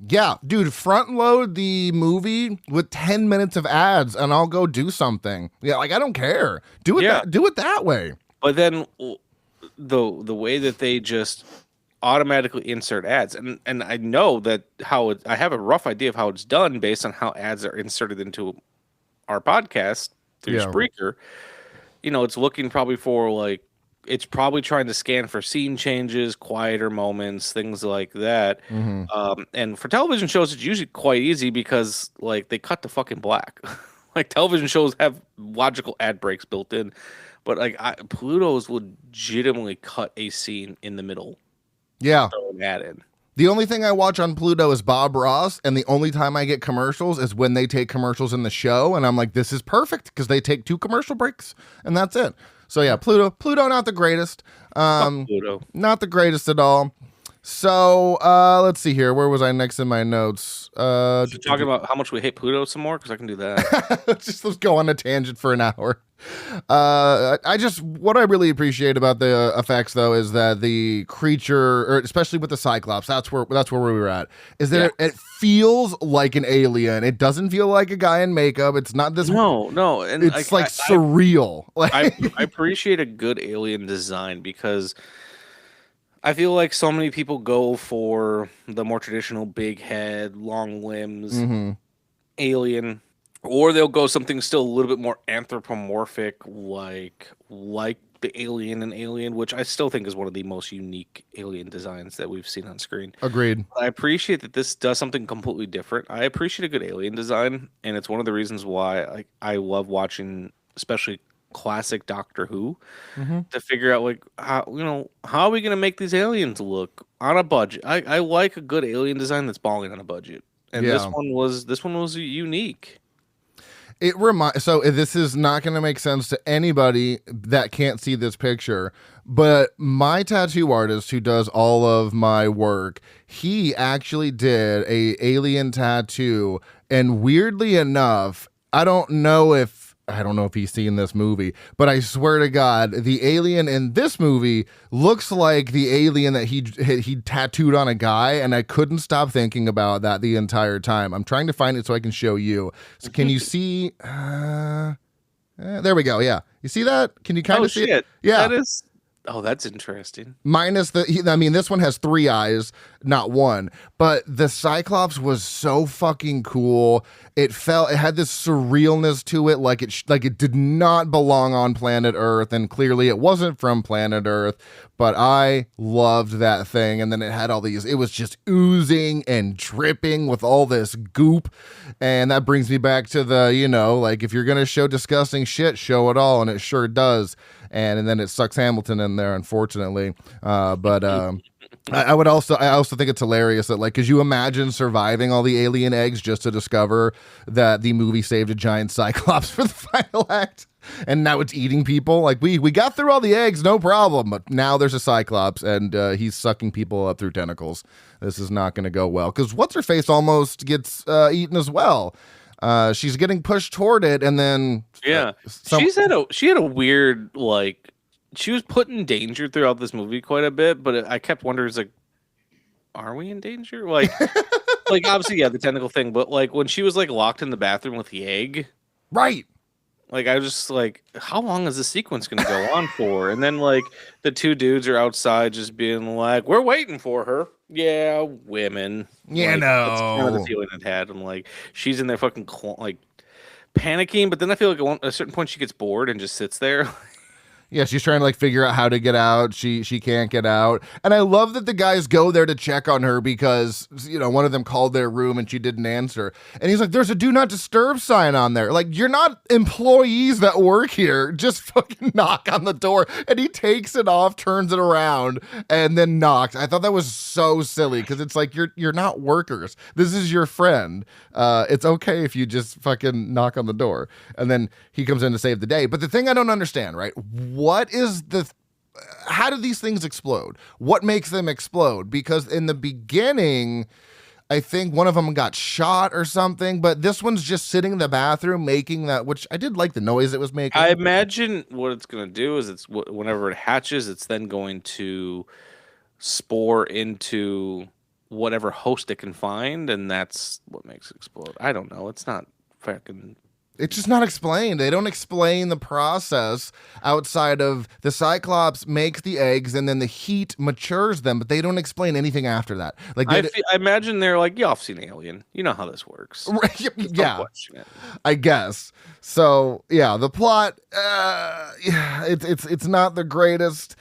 Yeah, dude, front load the movie with 10 minutes of ads and I'll go do something. Yeah, like I don't care. Do it that way. But then the way that they just automatically insert ads, and I know that I have a rough idea of how it's done based on how ads are inserted into our podcast through Spreaker. It's looking probably for like, it's probably trying to scan for scene changes, quieter moments, things like that. Mm-hmm. And for television shows, it's usually quite easy because like they cut to fucking black. Like television shows have logical ad breaks built in, but like Pluto's legitimately cut a scene in the middle. Yeah, throw an ad in. The only thing I watch on Pluto is Bob Ross, and the only time I get commercials is when they take commercials in the show, and I'm like, this is perfect because they take 2 commercial breaks, and that's it. So yeah, Pluto, not the greatest. Pluto. Not the greatest at all. So let's see here. Where was I next in my notes? Talking about how much we hate Pluto some more, because I can do that. Let's go on a tangent for an hour. What I really appreciate about the effects though is that the creature, or especially with the Cyclops, that's where we were at. Is that it feels like an alien. It doesn't feel like a guy in makeup. It's not this. No, and it's surreal. I appreciate a good alien design because I feel like so many people go for the more traditional big head, long limbs, alien, or they'll go something still a little bit more anthropomorphic, like the alien and Alien, which I still think is one of the most unique alien designs that we've seen on screen. Agreed. I appreciate that this does something completely different. I appreciate a good alien design, and it's one of the reasons why I love watching, especially classic Doctor Who, to figure out like how are we gonna make these aliens look on a budget. I like a good alien design that's balling on a budget, and this one was unique. So this is not going to make sense to anybody that can't see this picture, but my tattoo artist who does all of my work, he actually did a alien tattoo, and weirdly enough, I don't know if he's seen this movie, but I swear to God, the alien in this movie looks like the alien that he tattooed on a guy, and I couldn't stop thinking about that the entire time. I'm trying to find it so I can show you. So can you see? There we go. Yeah, you see that? Can you kind of see it? Yeah, that is. Oh, that's interesting. Minus this one has 3 eyes, not 1. But the Cyclops was so fucking cool. It had this surrealness to it, like it did not belong on planet Earth, and clearly it wasn't from planet Earth. But I loved that thing, and then it had all these. It was just oozing and dripping with all this goop, and that brings me back to the like if you're gonna show disgusting shit, show it all, and it sure does. And then it sucks Hamilton in there, unfortunately. But I also think it's hilarious that, like, could you imagine surviving all the alien eggs just to discover that the movie saved a giant Cyclops for the final act, and now it's eating people? Like, we got through all the eggs, no problem, but now there's a Cyclops, and he's sucking people up through tentacles. This is not going to go well, because what's her face almost gets eaten as well. She's getting pushed toward it, and then she had a weird, like, she was put in danger throughout this movie quite a bit, but I kept wondering, like, are we in danger? Like, like obviously, yeah, the tentacle thing, but like when she was like locked in the bathroom with the egg, right? Like, I was just like, how long is this sequence going to go on for? And then like the 2 dudes are outside just being like, we're waiting for her. Yeah, women. Yeah, like, no. That's kind of the feeling it had. I'm like, she's in there fucking like panicking, but then I feel like at a certain point she gets bored and just sits there. Yeah, she's trying to like figure out how to get out. She can't get out. And I love that the guys go there to check on her because, one of them called their room and she didn't answer. And he's like, there's a do not disturb sign on there. Like, you're not employees that work here. Just fucking knock on the door. And he takes it off, turns it around, and then knocks. I thought that was so silly because it's like, you're not workers. This is your friend. It's okay if you just fucking knock on the door. And then he comes in to save the day. But the thing I don't understand, right? How do these things explode? What makes them explode? Because in the beginning, I think one of them got shot or something, but this one's just sitting in the bathroom making that, which I did like the noise it was making. I imagine what it's going to do is whenever it hatches, it's then going to spore into whatever host it can find, and that's what makes it explode. I don't know. It's not fucking... It's just not explained. They don't explain the process outside of the Cyclops makes the eggs and then the heat matures them, but they don't explain anything after that. Like I imagine they're like, yeah, I've seen Alien. You know how this works. Right, yeah, I guess. So yeah, the plot, it's not the greatest.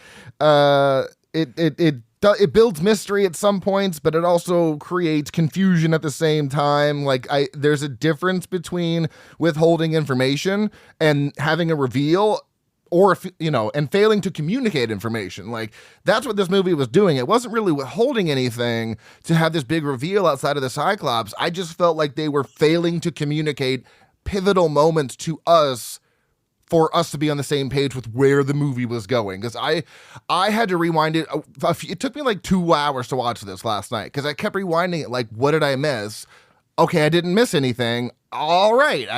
It builds mystery at some points, but it also creates confusion at the same time. Like there's a difference between withholding information and having a reveal, or and failing to communicate information. Like that's what this movie was doing. It wasn't really withholding anything to have this big reveal outside of the Cyclops. I just felt like they were failing to communicate pivotal moments to us, for us to be on the same page with where the movie was going. Because I had to rewind it. It took me like 2 hours to watch this last night because I kept rewinding it. Like, what did I miss? Okay, I didn't miss anything. All right.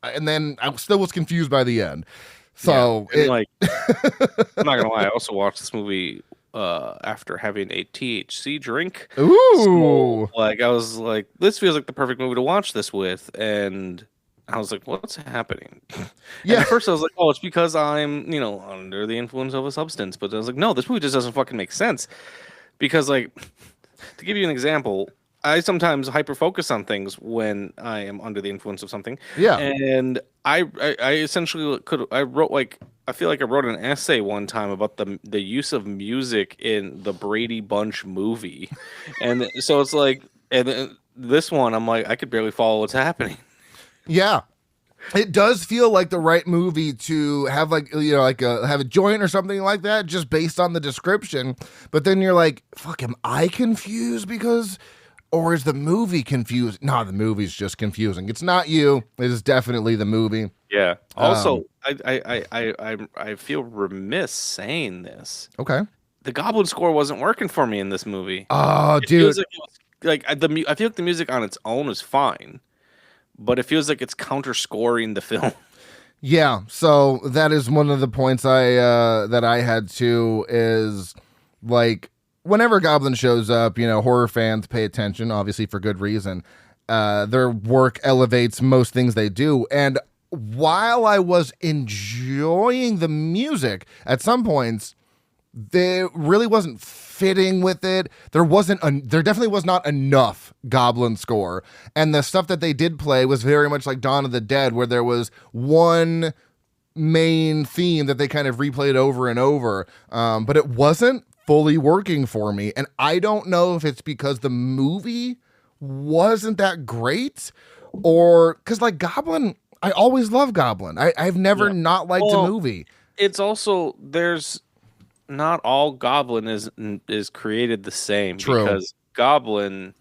And then I still was confused by the end. So I'm not gonna lie, I also watched this movie after having a THC drink. Ooh. So, I was like, this feels like the perfect movie to watch this with, and I was like, what's happening? Yeah. And at first I was like, oh, it's because I'm, under the influence of a substance. But I was like, no, this movie just doesn't fucking make sense. Because, like, to give you an example, I sometimes hyper-focus on things when I am under the influence of something. Yeah. And I essentially I I feel like I wrote an essay one time about the use of music in the Brady Bunch movie, and so it's like, and then this one, I'm like, I could barely follow what's happening. Yeah. It does feel like the right movie to have, like, you know, like have a joint or something like that, just based on the description. But then you're like, fuck, am I confused or is the movie confused? No, the movie's just confusing. It's not you. It is definitely the movie. Yeah. Also, I feel remiss saying this. Okay. The Goblin score wasn't working for me in this movie. Oh, dude. I feel like the music on its own is fine, but it feels like it's counter-scoring the film. Yeah, so that is one of the points that I had too, is like, whenever Goblin shows up, you know, horror fans pay attention, obviously for good reason. Their work elevates most things they do, and while I was enjoying the music, at some points, they really wasn't fitting with it. There definitely was not enough Goblin score. And the stuff that they did play was very much like Dawn of the Dead, where there was one main theme that they kind of replayed over and over. But it wasn't fully working for me. And I don't know if it's because the movie wasn't that great, or because, like, Goblin, I always love Goblin. I've never not liked a movie. It's also, there's not all Goblin is created the same. True. Because Goblin,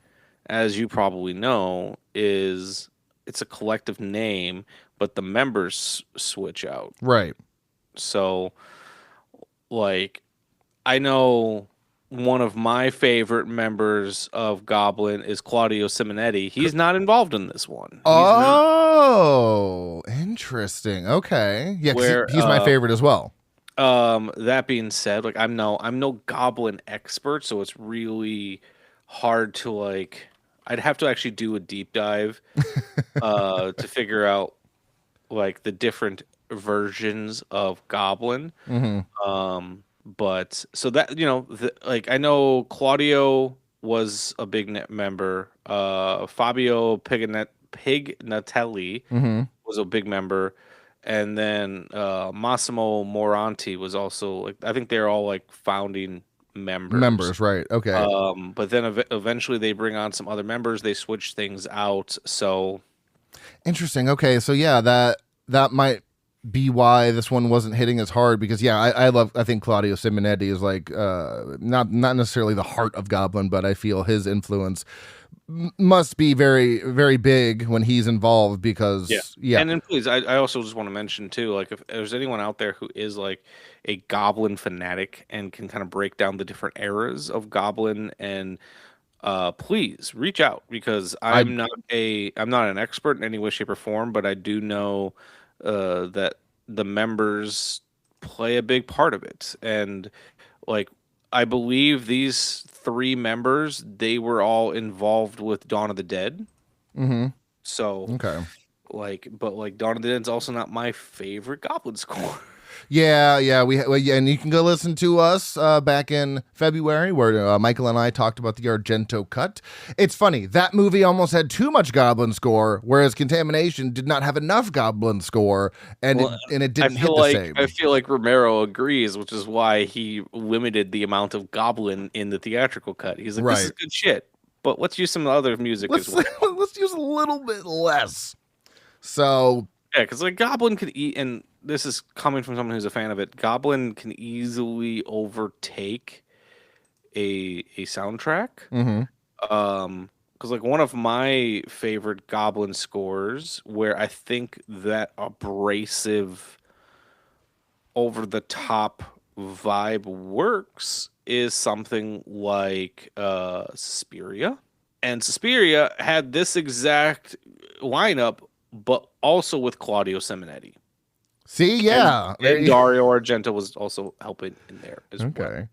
as you probably know, it's a collective name, but the members switch out. Right. So, like, I know one of my favorite members of Goblin is Claudio Simonetti. He's not involved in this one. Oh, interesting. Okay. Yeah, he's my favorite as well. That being said, like, I'm no Goblin expert, so it's really hard to, like, I'd have to actually do a deep dive to figure out, like, the different versions of Goblin. Mm-hmm. But so that, you know, like, I know Claudio was a big member. Fabio Pignatelli was a big member. And then Massimo Moranti was also, like, I think they're all, like, founding members. Right. Okay. But then eventually they bring on some other members. They switch things out. So interesting. Okay. So yeah, that might be why this one wasn't hitting as hard, because I think Claudio Simonetti is, like, not necessarily the heart of Goblin, but I feel his influence must be very, very big when he's involved, because And then please, I also just want to mention too, like, if there's anyone out there who is, like, a Goblin fanatic and can kind of break down the different eras of Goblin, and please reach out, because I'm not an expert in any way, shape, or form, but I do know that the members play a big part of it. And, like, I believe these 3 members, they were all involved with Dawn of the Dead. Mm-hmm. So, okay. But Dawn of the Dead's also not my favorite Goblin score. Yeah, and you can go listen to us back in February, where Michael and I talked about the Argento cut. It's funny, that movie almost had too much Goblin score, whereas Contamination did not have enough Goblin score, and it didn't hit the same. I feel like Romero agrees, which is why he limited the amount of Goblin in the theatrical cut. He's like, This is good shit, but let's use some other music as well. Let's use a little bit less. So yeah, because, like, Goblin could eat, and this is coming from someone who's a fan of it, Goblin can easily overtake a soundtrack. Mm-hmm. Because, like, one of my favorite Goblin scores, where I think that abrasive, over the top vibe works, is something like Suspiria. And Suspiria had this exact lineup, but also with Claudio Simonetti. See, yeah. And Dario Argento was also helping in there as well. Okay.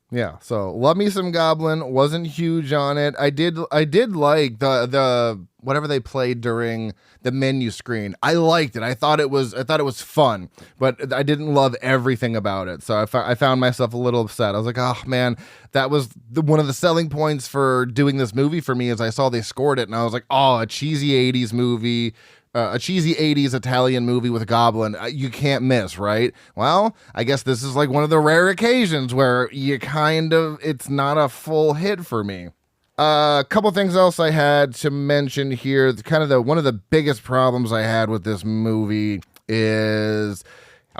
Yeah, so love me some Goblin. Wasn't huge on it. I did like the whatever they played during the menu screen. I liked it. I thought it was fun, but I didn't love everything about it. So I found myself a little upset. I was like, oh man, that was one of the selling points for doing this movie for me, is I saw they scored it, and I was like, oh, a cheesy 80s movie. a cheesy 80s Italian movie with a goblin, you can't miss, right? Well, I guess this is like one of the rare occasions where it's not a full hit for me. A couple things else I had to mention here. One of the biggest problems I had with this movie is,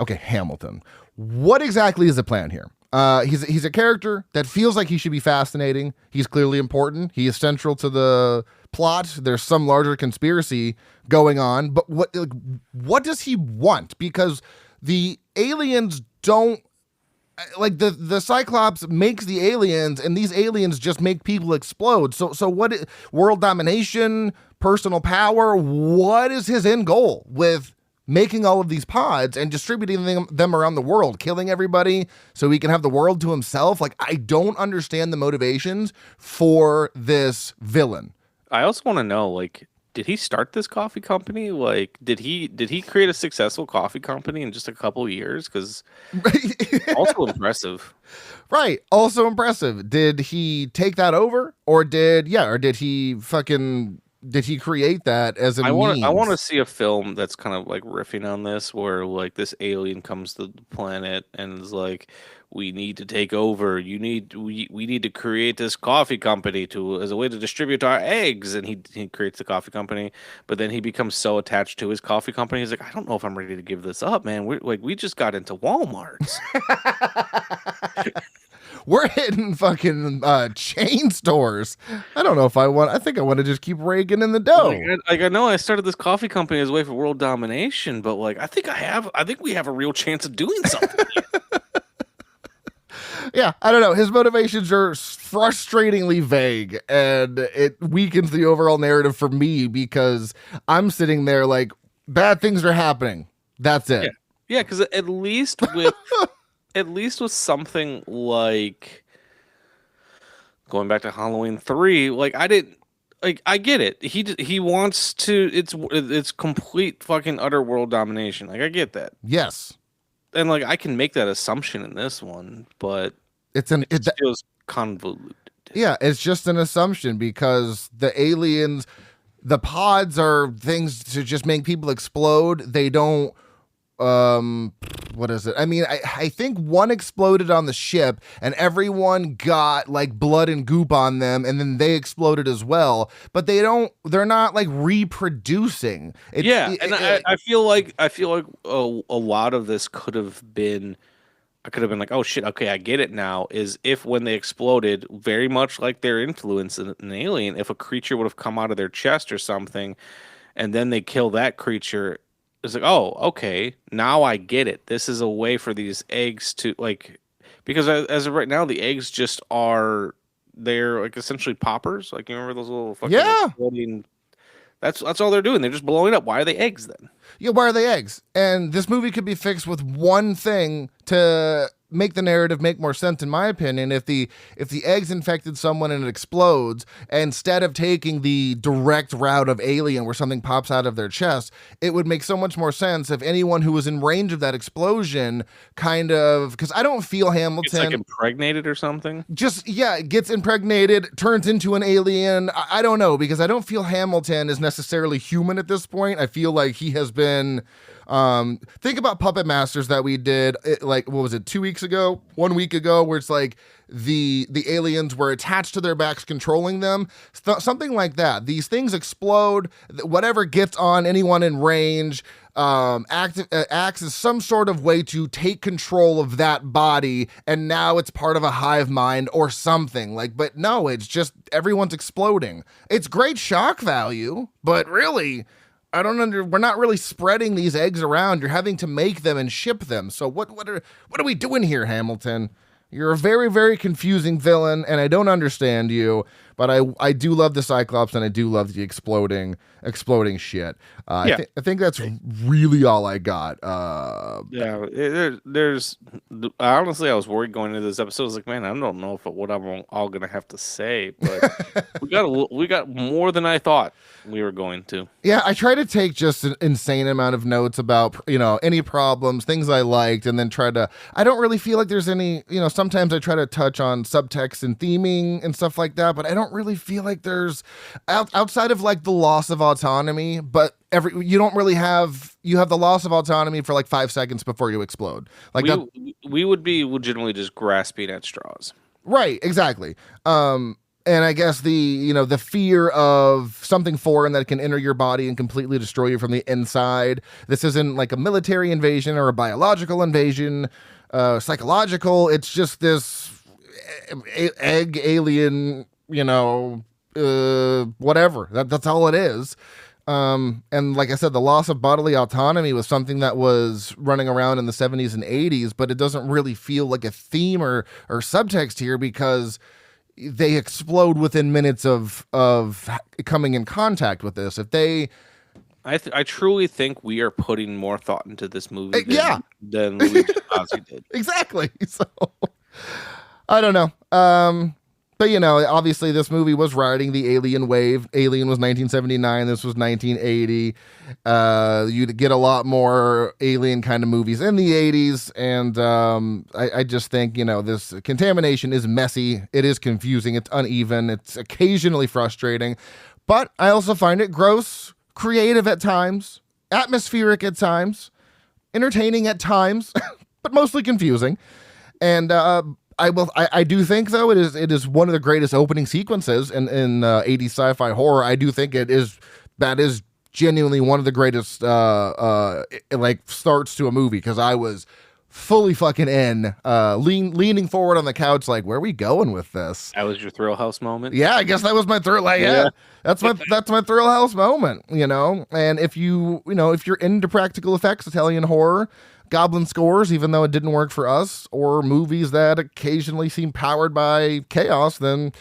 Hamilton. What exactly is the plan here? He's a character that feels like he should be fascinating. He's clearly important. He is central to the plot. There's some larger conspiracy going on, but what does he want? Because the aliens don't, like, the Cyclops makes the aliens, and these aliens just make people explode. So world domination, personal power, what is his end goal with making all of these pods and distributing them around the world, killing everybody so he can have the world to himself? Like, I don't understand the motivations for this villain. I also want to know, like, did he start this coffee company? Like, did he create a successful coffee company in just a couple of years? Because also impressive. Right. Also impressive. Did he take that over, or did he create that as a means? I want to see a film that's kind of like riffing on this, where like this alien comes to the planet and is like, we need to take over. We need to create this coffee company as a way to distribute our eggs. And he creates the coffee company, but then he becomes so attached to his coffee company. He's like, I don't know if I'm ready to give this up, man. We just got into Walmart's. We're hitting fucking chain stores. I don't know if I think I want to just keep raking in the dough. Like I know I started this coffee company as a way for world domination, but like I think we have a real chance of doing something. Yeah, I don't know. His motivations are frustratingly vague, and it weakens the overall narrative for me because I'm sitting there like, bad things are happening. That's it. Yeah, because at least with something like going back to Halloween 3, like I get it. He wants to. It's complete fucking utter world domination. Like I get that. Yes. And like I can make that assumption in this one, but it feels convoluted. Yeah, it's just an assumption because the aliens, the pods are things to just make people explode. They don't. What is it? I mean, I think one exploded on the ship and everyone got like blood and goop on them and then they exploded as well, but they're not like reproducing. I feel like a lot of this could have been like, oh shit, okay, I get it now, is if when they exploded, very much like their influence in an alien, if a creature would have come out of their chest or something and then they kill that creature, it's like, oh, okay, now I get it. This is a way for these eggs to, like, because as of right now, the eggs just they're like essentially poppers. Like, you remember those little fucking exploding, that's all they're doing. They're just blowing up. Why are they eggs then? Yeah, why are they eggs? And this movie could be fixed with one thing to make the narrative make more sense, in my opinion. If the eggs infected someone and it explodes, instead of taking the direct route of Alien where something pops out of their chest, it would make so much more sense if anyone who was in range of that explosion kind of, because I don't feel Hamilton it's like impregnated or something. Gets impregnated, turns into an alien. I don't know, because I don't feel Hamilton is necessarily human at this point. I feel like he has been. Think about Puppet Masters that we did, like, what was it, 2 weeks ago, 1 week ago, where it's like the aliens were attached to their backs controlling them, something like that. These things explode, whatever gets on anyone in range acts as some sort of way to take control of that body, and now it's part of a hive mind or something. Like, but no, it's just everyone's exploding. It's great shock value, but really, we're not really spreading these eggs around. You're having to make them and ship them. So what are we doing here, Hamilton? You're a very, very confusing villain, and I don't understand you, but I do love the Cyclops, and I do love the exploding shit. I think that's really all I got. There's honestly, I was worried going into this episode. I was like, man, I don't know what I'm all gonna have to say, but we got more than I thought we were going to. Yeah, I try to take just an insane amount of notes about, any problems, things I liked, and then I don't really feel like there's any, sometimes I try to touch on subtext and theming and stuff like that, but I don't really feel like there's outside of like the loss of autonomy, but you don't really have the loss of autonomy for like 5 seconds before you explode. Like we would be legitimately just grasping at straws. Right, exactly. And I guess the fear of something foreign that can enter your body and completely destroy you from the inside. This isn't like a military invasion or a biological invasion, psychological. It's just this egg alien, whatever. That's all it is. And like I said, the loss of bodily autonomy was something that was running around in the 70s and 80s, but it doesn't really feel like a theme or subtext here because they explode within minutes of coming in contact with this. If they, I truly think we are putting more thought into this movie than Luigi Cozzi did. Exactly. So I don't know. But obviously this movie was riding the Alien wave. Alien was 1979. This was 1980. You'd get a lot more Alien kind of movies in the 80s. And I just think, this Contamination is messy. It is confusing. It's uneven. It's occasionally frustrating. But I also find it gross, creative at times, atmospheric at times, entertaining at times, but mostly confusing. And I do think though it is one of the greatest opening sequences in 80s sci-fi horror. I do think that is genuinely one of the greatest starts to a movie, because I was fully fucking in, leaning forward on the couch like, where are we going with this? That was your Thrill House moment? Yeah, I guess that was my thrill. That's my Thrill House moment, And if if you're into practical effects, Italian horror, goblin scores, even though it didn't work for us, or movies that occasionally seem powered by chaos, then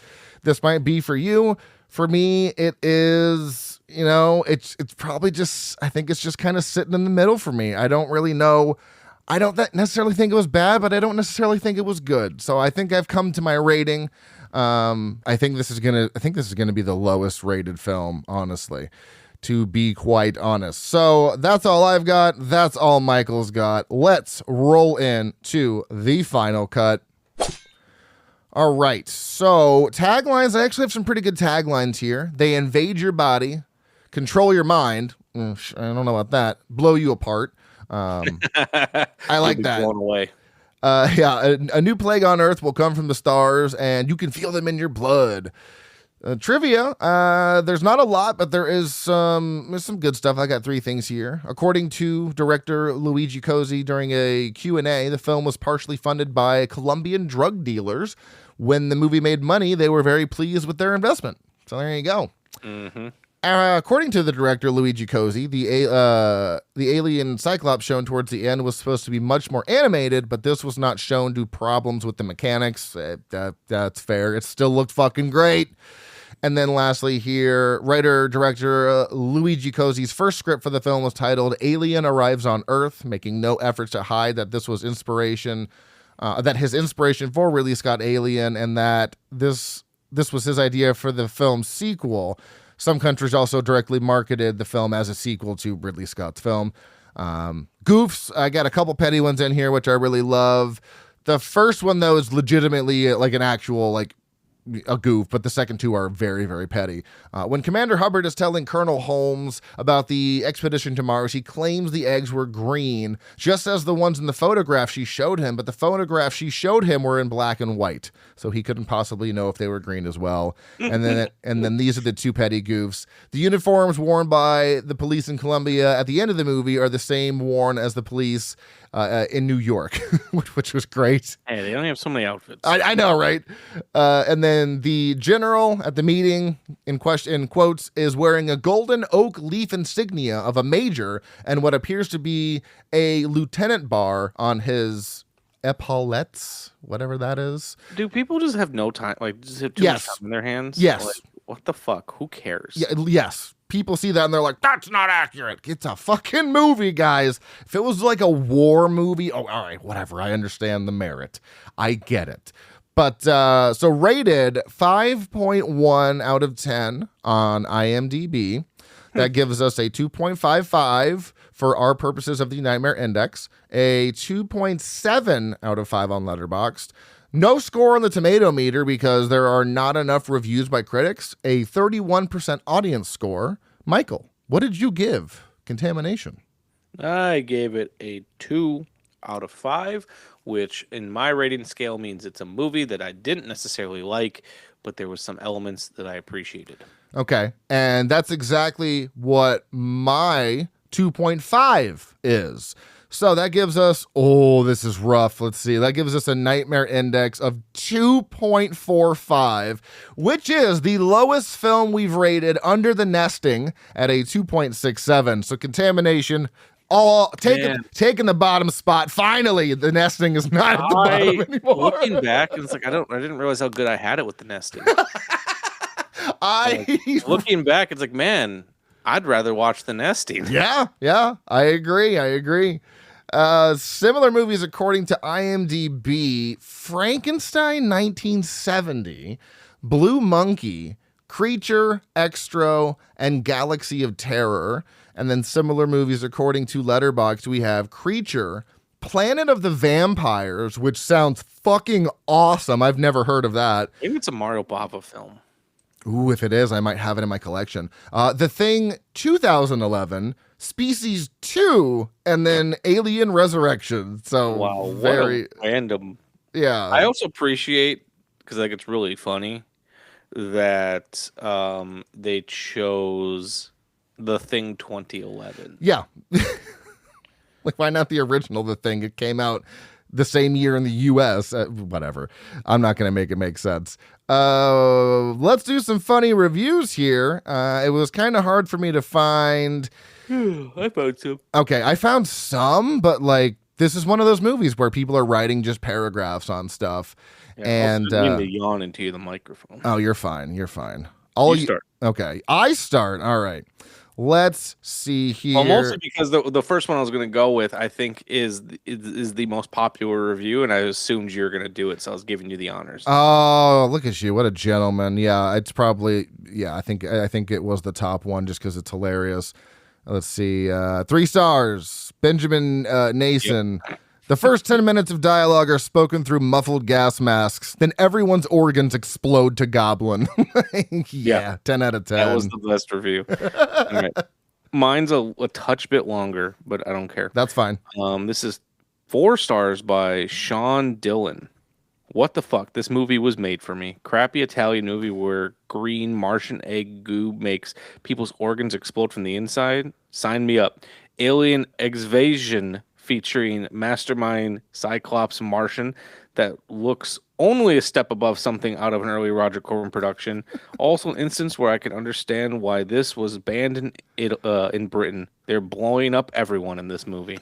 this might be for you. For me, it is, it's probably just, I think it's just kind of sitting in the middle for me. I don't really know. I don't necessarily think it was bad, but I don't necessarily think it was good. So I think I've come to my rating. I think this is gonna be the lowest rated film, honestly, to be quite honest. So that's all I've got. That's all Michael's got. Let's roll into the final cut. All right. So taglines. I actually have some pretty good taglines here. They invade your body, control your mind. I don't know about that. Blow you apart. I like that. Blown away. A new plague on Earth will come from the stars, and you can feel them in your blood. Trivia, there's not a lot, but there's some good stuff. I got 3 things here. According to director Luigi Cozzi during a Q&A, the film was partially funded by Colombian drug dealers. When the movie made money, they were very pleased with their investment. So there you go. Mm-hmm. According to the director Luigi Cozzi, the alien Cyclops shown towards the end was supposed to be much more animated, but this was not shown due to problems with the mechanics. That's fair. It still looked fucking great. And then lastly here, writer-director Luigi Cozzi's first script for the film was titled Alien Arrives on Earth, making no efforts to hide that this was inspiration, that his inspiration for Ridley Scott Alien, and that this was his idea for the film's sequel. Some countries also directly marketed the film as a sequel to Ridley Scott's film. Goofs, I got a couple petty ones in here, which I really love. The first one, though, is legitimately like an actual, a goof, but the second 2 are very, very petty. When Commander Hubbard is telling Colonel Holmes about the expedition to Mars, he claims the eggs were green, just as the ones in the photograph she showed him, but the photographs she showed him were in black and white, so he couldn't possibly know if they were green as well. And then these are the 2 petty goofs. The uniforms worn by the police in Colombia at the end of the movie are the same worn as the police in New York, which was great. Hey, they only have so many outfits. I know, right? And then the general at the meeting in quotes is wearing a golden oak leaf insignia of a major and what appears to be a lieutenant bar on his epaulettes, whatever that is. Do people just have no time? Just have too much time in their hands? Yes. What the fuck? Who cares? Yes. People see that and they're like, that's not accurate. It's a fucking movie, guys. If it was like a war movie, all right, whatever. I understand the merit. I get it. But so rated 5.1 out of 10 on IMDb. That gives us a 2.55 for our purposes of the Nightmare Index, a 2.7 out of 5 on Letterboxd. No score on the tomato meter because there are not enough reviews by critics, a 31% audience score, Michael, what did you give Contamination? I gave it a 2 out of 5, which in my rating scale means it's a movie that I didn't necessarily like, but there was some elements that I appreciated. Okay, and that's exactly what my 2.5 is. So that gives us, this is rough. Let's see. That gives us a nightmare index of 2.45, which is the lowest film we've rated under the nesting at a 2.67. So Contamination, taking the bottom spot. Finally, the nesting is not at the bottom anymore. Looking back, it's like I didn't realize how good I had it with the nesting. Looking back, it's like, man, I'd rather watch the nesting. Yeah, I agree. Similar movies according to IMDb: Frankenstein 1970, Blue Monkey, Creature, Extro, and Galaxy of Terror. And then similar movies according to Letterboxd, we have Creature, Planet of the Vampires, which sounds fucking awesome. I've never heard of that. Maybe it's a Mario Bava film. Ooh, if it is, I might have it in my collection. The Thing 2011, Species 2, and then Alien Resurrection. So wow, very what a random. Yeah. I also appreciate, because I think it's really funny, that they chose The Thing 2011. Yeah. Like, why not the original The Thing? It came out the same year in the U.S. Whatever. I'm not going to make it make sense. Let's do some funny reviews here. It was kind of hard for me to find. I found some. Okay, I found some, but like, this is one of those movies where people are writing just paragraphs on stuff. Yeah, and I need to yawn into the microphone. Oh, you're fine. You start. Okay, I start. All right. Let's see here. Well, mostly because the first one I was going to go with, I think, is the most popular review, and I assumed you were going to do it, so I was giving you the honors. Oh, look at you! What a gentleman! Yeah, it's probably I think it was the top one just because it's hilarious. Let's see, 3 stars. Benjamin Nason. Yep. The first 10 minutes of dialogue are spoken through muffled gas masks. Then everyone's organs explode to goblin. Yeah, 10 out of 10. That was the best review. All right. Mine's a touch bit longer, but I don't care. That's fine. This is 4 stars by Sean Dillon. What the fuck? This movie was made for me. Crappy Italian movie where green Martian egg goo makes people's organs explode from the inside. Sign me up. Alien Invasion featuring mastermind Cyclops Martian that looks only a step above something out of an early Roger Corman production. Also an instance where I can understand why this was banned in Britain. They're blowing up everyone in this movie.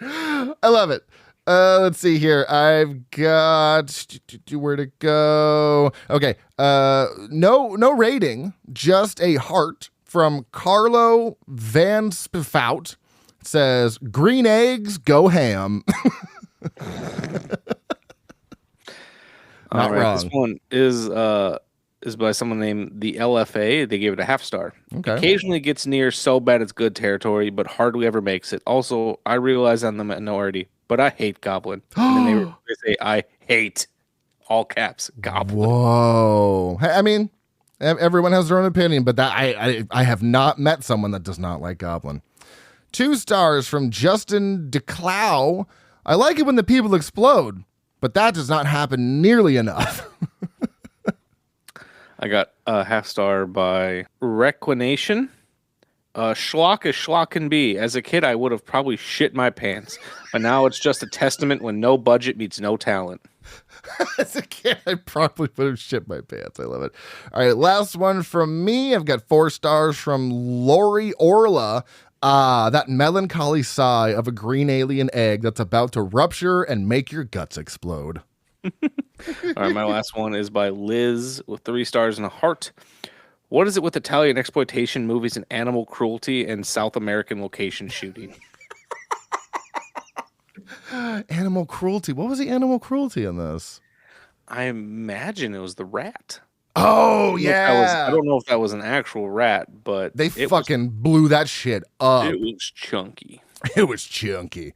I love it. Let's see here. I've got where to go. Okay. No rating, just a heart from Carlo Van Spifout. Says green eggs go ham. Not wrong. This one is by someone named the LFA. They gave it a half star. Okay. Occasionally gets near so bad it's good territory, but hardly ever makes it. Also, I realize I'm the minority, but I hate Goblin. And then they say I hate, all caps, Goblin. Whoa. I mean, everyone has their own opinion, but that I have not met someone that does not like Goblin. 2 stars from Justin DeClow. I like it when the people explode, but that does not happen nearly enough. I got a half star by Requination. Schlock as schlock can be. As a kid, I would have probably shit my pants, but now it's just a testament when no budget meets no talent. As a kid, I probably would have shit my pants. I love it. All right, last one from me. I've got 4 stars from Lori Orla. That melancholy sigh of a green alien egg that's about to rupture and make your guts explode. All right, my last one is by Liz with 3 stars and a heart. What is it with Italian exploitation movies and animal cruelty and South American location shooting? Animal cruelty. What was the animal cruelty in this? I imagine it was the rat. Oh, yeah. I don't know if that was an actual rat, but they fucking blew that shit up. It was chunky. It was chunky.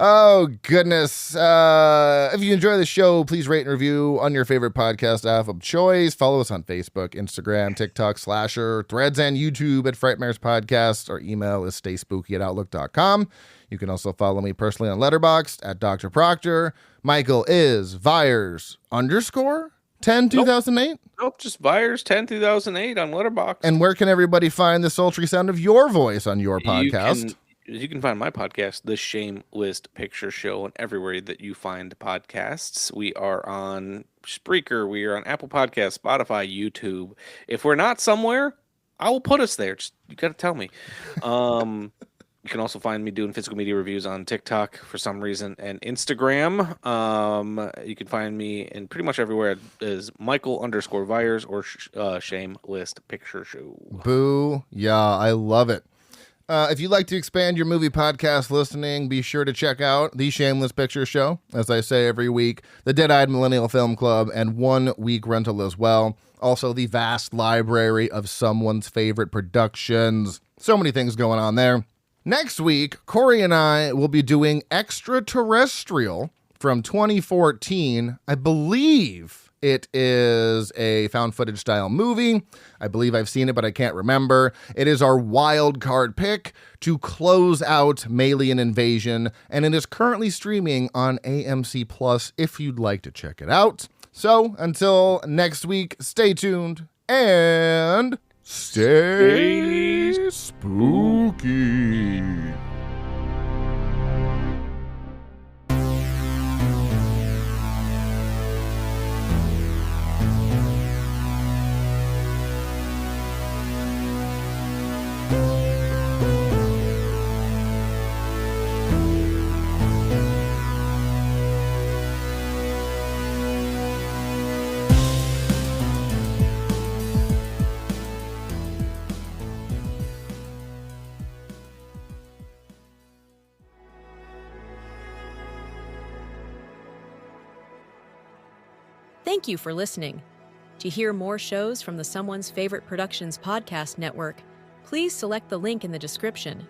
Oh, goodness. If you enjoy the show, please rate and review on your favorite podcast app of choice. Follow us on Facebook, Instagram, TikTok, Slasher, Threads, and YouTube at Frightmares Podcast. Our email is stayspooky@outlook.com. You can also follow me personally on Letterboxd at Dr. Proctor. Michael is Vyers_102008. Nope, just Vyers10 2008 on Letterboxd. And where can everybody find the sultry sound of your voice on your podcast? You can find my podcast, The Shameless Picture Show, and everywhere that you find podcasts. We are on Spreaker. We are on Apple Podcasts, Spotify, YouTube. If we're not somewhere, I will put us there. Just, you got to tell me. You can also find me doing physical media reviews on TikTok for some reason and Instagram. You can find me in pretty much everywhere as Michael_Vyers or Shameless Picture Show. Boo. Yeah, I love it. If you'd like to expand your movie podcast listening, be sure to check out The Shameless Picture Show, as I say every week, the Dead-Eyed Millennial Film Club, and 1 week rental as well. Also, the vast library of someone's favorite productions. So many things going on there. Next week, Corey and I will be doing Extraterrestrial from 2014. I believe it is a found footage style movie. I believe I've seen it, but I can't remember. It is our wild card pick to close out Maylien Invasion, and it is currently streaming on AMC Plus if you'd like to check it out. So until next week, stay tuned and stay spooky. Thank you for listening. To hear more shows from the Someone's Favorite Productions podcast network, please select the link in the description